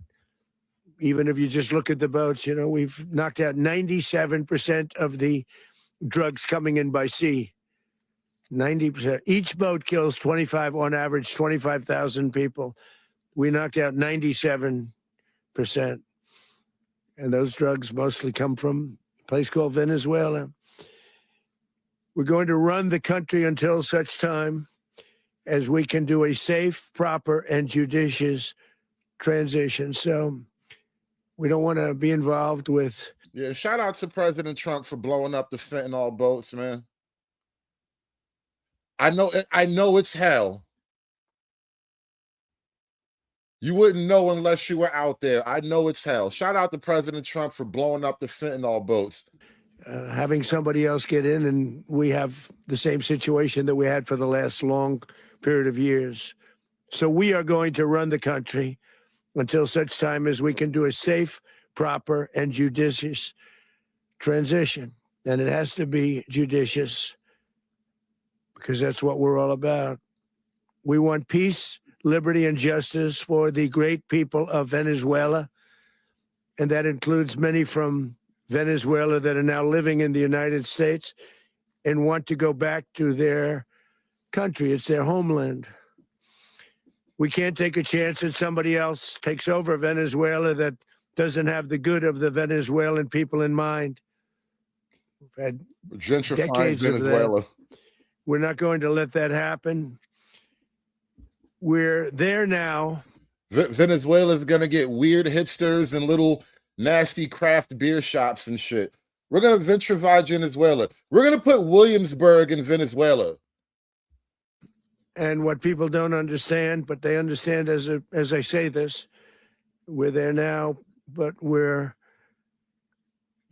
even if you just look at the boats. You know, we've knocked out 97% of the drugs coming in by sea. 90%. Each boat kills 25, on average, 25,000 people. We knocked out 97%. And those drugs mostly come from a place called Venezuela. We're going to run the country until such time as we can do a safe, proper, and judicious transition. So we don't want to be involved with. Yeah, shout out to President Trump for blowing up the fentanyl boats, man. I know it's hell. You wouldn't know unless you were out there. I know it's hell. Shout out to President Trump for blowing up the fentanyl boats. Having somebody else get in, and we have the same situation that we had for the last long period of years. So we are going to run the country until such time as we can do a safe, proper, and judicious transition. And it has to be judicious because that's what we're all about. We want peace, liberty, and justice for the great people of Venezuela. And that includes many from Venezuela that are now living in the United States and want to go back to their country. It's their homeland. We can't take a chance that somebody else takes over Venezuela that doesn't have the good of the Venezuelan people in mind. We've had decades Venezuela. of that. We're not going to let that happen. We're there now Venezuela is going to get weird hipsters and little nasty craft beer shops and shit. We're going to gentrify Venezuela. We're going to put Williamsburg in Venezuela. And what people don't understand, but they understand as I say this, we're there now, but we're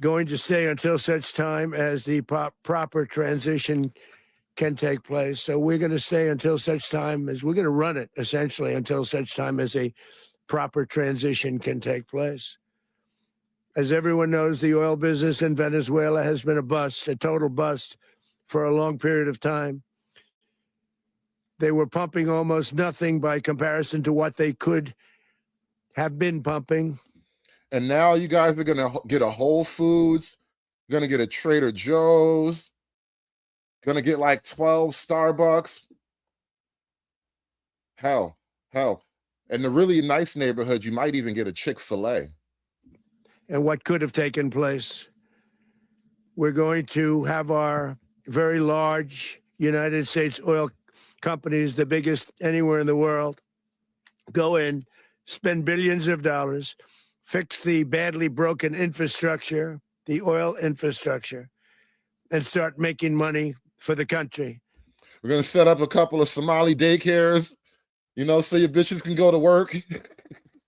going to stay until such time as the proper transition can take place. So we're going to stay until such time as we're going to run it essentially until such time as a proper transition can take place. As everyone knows, the oil business in Venezuela has been a bust, a total bust for a long period of time. They were pumping almost nothing by comparison to what they could have been pumping. And now you guys are going to get a Whole Foods, going to get a Trader Joe's, going to get like 12 Starbucks. Hell. In the really nice neighborhood, you might even get a Chick-fil-A. And what could have taken place? We're going to have our very large United States oil companies, the biggest anywhere in the world, go in, spend billions of dollars, fix the badly broken infrastructure, the oil infrastructure, and start making money for the country. We're going to set up a couple of Somali daycares, so your bitches can go to work.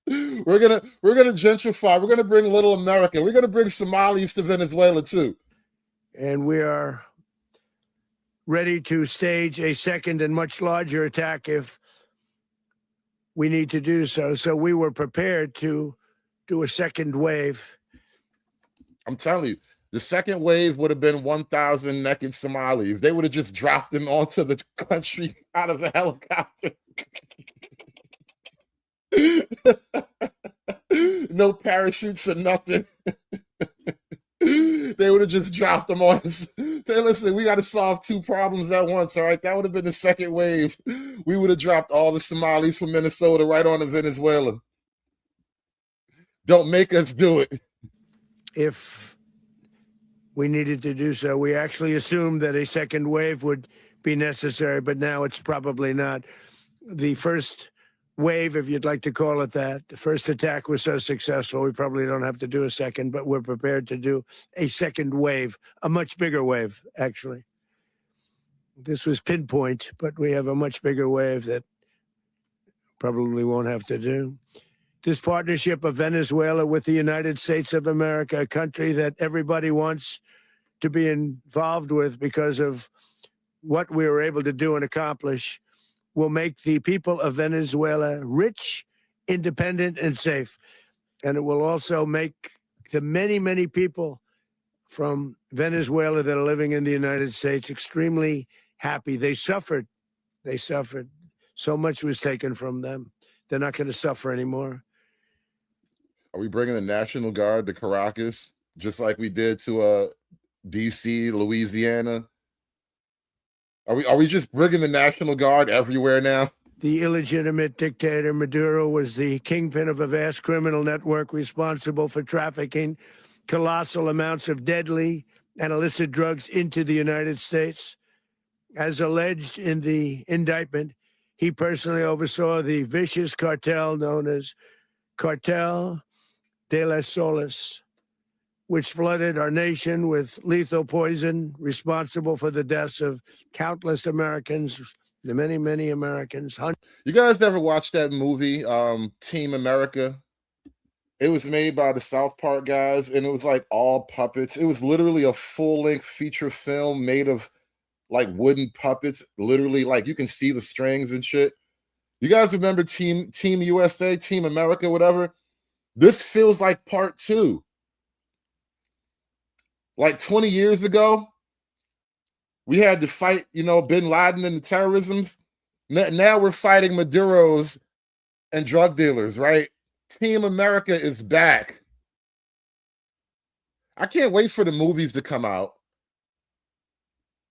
We're gonna gentrify. We're gonna bring little America. We're gonna bring Somalis to Venezuela too. And we are ready to stage a second and much larger attack if we need to do so. So we were prepared to do a second wave. I'm telling you, the second wave would have been 1,000 naked Somalis. They would have just dropped them onto the country out of a helicopter. No parachutes or nothing. They would have just dropped them on us. Say, listen, we got to solve two problems at once, all right? That would have been the second wave. We would have dropped all the Somalis from Minnesota right on to Venezuela. Don't make us do it. If we needed to do so, we actually assumed that a second wave would be necessary, but now it's probably not. The first wave, if you'd like to call it that, the first attack was so successful, we probably don't have to do a second, but we're prepared to do a second wave, a much bigger wave, actually. This was pinpoint, but we have a much bigger wave that probably won't have to do. This partnership of Venezuela with the United States of America, a country that everybody wants to be involved with because of what we were able to do and accomplish, will make the people of Venezuela rich, independent, and safe. And it will also make the many, many people from Venezuela that are living in the United States extremely happy. They suffered. So much was taken from them. They're not going to suffer anymore. Are we bringing the National Guard to Caracas, just like we did to D.C., Louisiana? Are we just bringing the National Guard everywhere now? The illegitimate dictator Maduro was the kingpin of a vast criminal network responsible for trafficking colossal amounts of deadly and illicit drugs into the United States. As alleged in the indictment, he personally oversaw the vicious cartel known as Cartel de las Solas, which flooded our nation with lethal poison, responsible for the deaths of countless Americans, the many, many Americans. You guys ever watched that movie, Team America? It was made by the South Park guys, and it was like all puppets. It was literally a full-length feature film made of like wooden puppets, literally, like you can see the strings and shit. You guys remember Team USA, Team America, whatever? This feels like part 2. Like 20 years ago, we had to fight, bin Laden and the terrorisms. Now we're fighting Maduros and drug dealers, right? Team America is back. I can't wait for the movies to come out.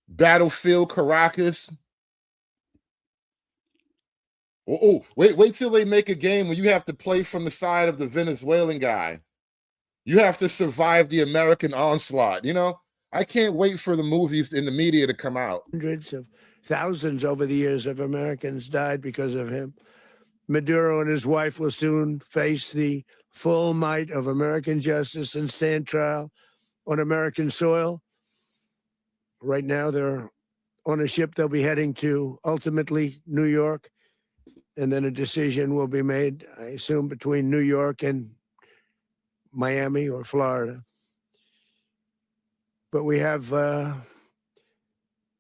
Battlefield Caracas. Oh, wait till they make a game where you have to play from the side of the Venezuelan guy. You have to survive the American onslaught. I can't wait for the movies in the media to come out. Hundreds of thousands over the years of Americans died because of him. Maduro and his wife will soon face the full might of American justice and stand trial on American soil. Right now, they're on a ship. They'll be heading to ultimately New York, and then a decision will be made, I assume, between New York and Miami or Florida. But we have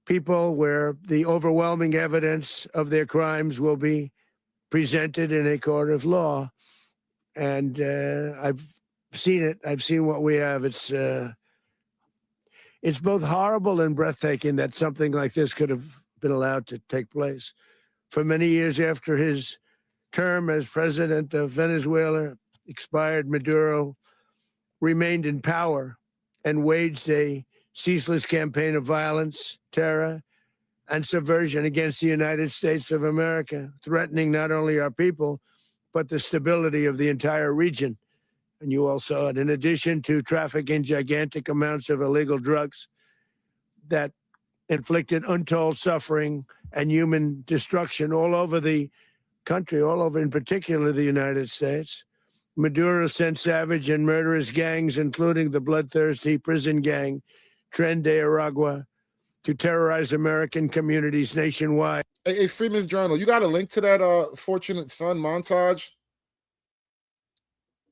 people where the overwhelming evidence of their crimes will be presented in a court of law. And I've seen it. I've seen what we have. It's both horrible and breathtaking that something like this could have been allowed to take place. For many years after his term as president of Venezuela expired, Maduro remained in power and waged a ceaseless campaign of violence, terror, and subversion against the United States of America, threatening not only our people, but the stability of the entire region. And you all saw it. In addition to trafficking gigantic amounts of illegal drugs that inflicted untold suffering and human destruction all over the country, all over, in particular, the United States, Maduro sent savage and murderous gangs, including the bloodthirsty prison gang, Tren de Aragua, to terrorize American communities nationwide. Hey, Freeman's Journal, you got a link to that Fortunate Son montage?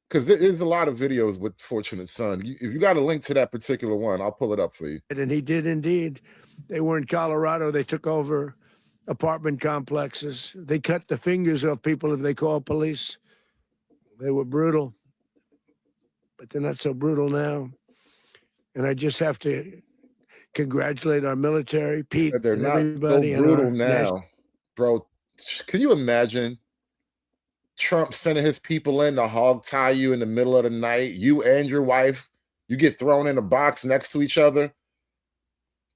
Because there's a lot of videos with Fortunate Son. If you got a link to that particular one, I'll pull it up for you. And he did indeed. They were in Colorado. They took over apartment complexes. They cut the fingers off people if they called police. They were brutal, but they're not so brutal now. And I just have to congratulate our military, Pete. They're and not everybody so brutal now, bro. Can you imagine Trump sending his people in to hog tie you in the middle of the night? You and your wife, you get thrown in a box next to each other.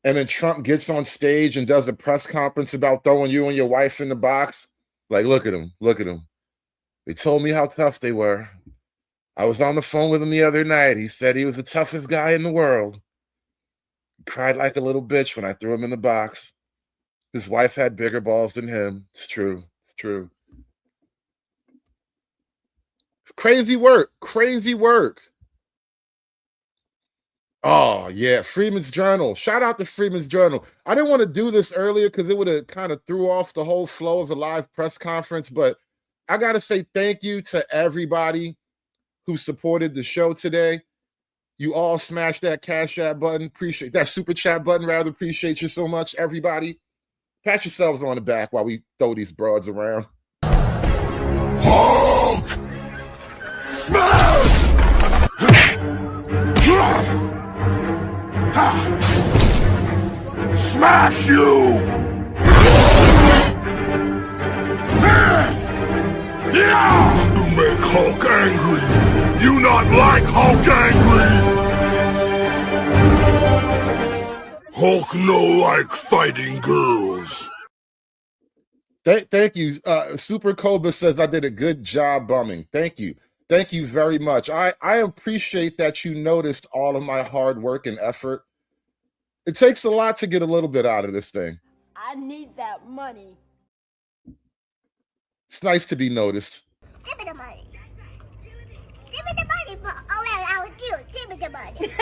And then Trump gets on stage and does a press conference about throwing you and your wife in the box. Like, look at him, look at him. They told me how tough they were. I was on the phone with him the other night. He said he was the toughest guy in the world. He cried like a little bitch when I threw him in the box. His wife had bigger balls than him. It's true. It's true. Crazy work. Crazy work. Oh, yeah. Freeman's Journal. Shout out to Freeman's Journal. I didn't want to do this earlier because it would have kind of threw off the whole flow of a live press conference, but I got to say thank you to everybody who supported the show today. You all smashed that Cash App button. Appreciate that Super Chat button, rather. Appreciate you so much, everybody. Pat yourselves on the back while we throw these broads around. Hulk! Smash! Smash you! You make Hulk angry. You not like Hulk angry. Hulk no like fighting girls. Thank you. Super Cobra says I did a good job bumming. Thank you. Thank you very much. I appreciate that you noticed all of my hard work and effort. It takes a lot to get a little bit out of this thing. I need that money. It's nice to be noticed. Give me the money. Give me the money for all that I would do. Give me the money.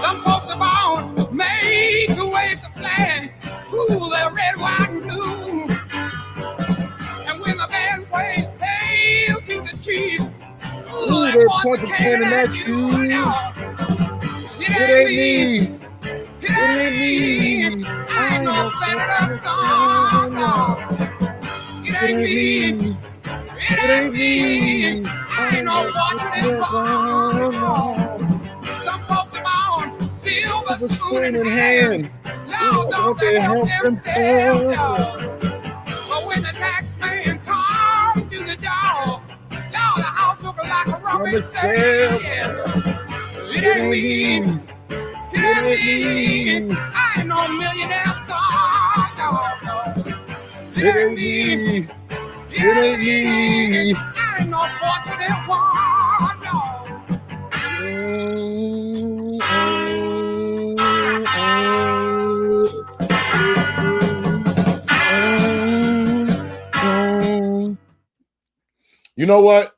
Some folks are born made to wave the flag. Ooh, they're red, white, and blue. And when the band plays hail to the chief, ooh, they point the cannon at you. It ain't me. It ain't me. I ain't no senator song. It ain't me. It ain't me. I ain't no Washington bomb. Some folks are born silver spoon in hand. Lord, don't they help themselves, Lord. But when the tax man comes to the door, Lord, the house look like a rummage sale. It ain't me. It ain't me. I ain't no millionaire son, no, no. It ain't me. It ain't me. I ain't no fortunate one, no. You know what?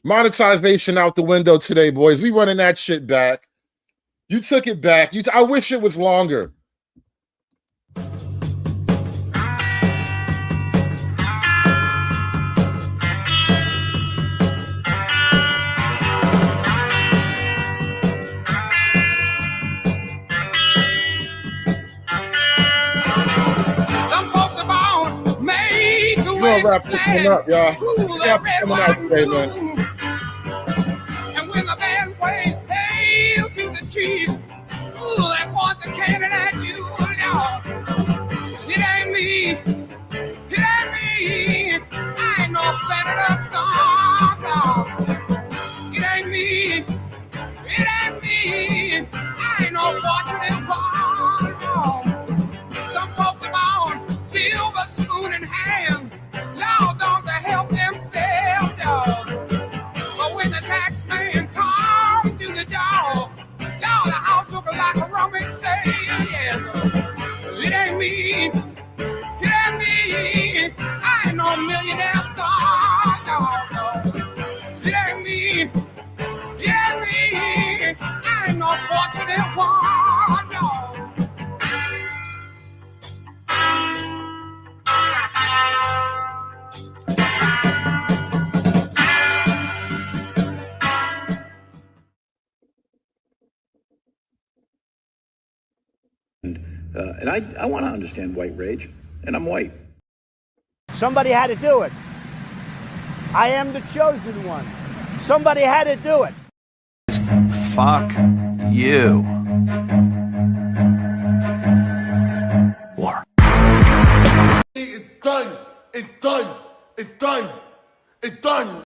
Monetization out the window today, boys. We running that shit back. You took it back. I wish it was longer. We're gonna wrap this one up, y'all. Coming out today, man. And when the band plays hail to the chief, ooh, they want the cannon at you, Lord. It ain't me. It ain't me. I ain't no senator song. It ain't me. It ain't me. I ain't no fortunate one, no. Some folks are on silver spoon in hand. Lord, don't they help themselves, dog? But when the tax man comes to the door, Lord, the house look like a rummage sale, yes. It ain't me. It ain't me. I ain't no millionaire son, no. It ain't me. It ain't me. I ain't no fortunate one, no. And I want to understand white rage, and I'm white. Somebody had to do it. I am the chosen one. Somebody had to do it. Fuck you.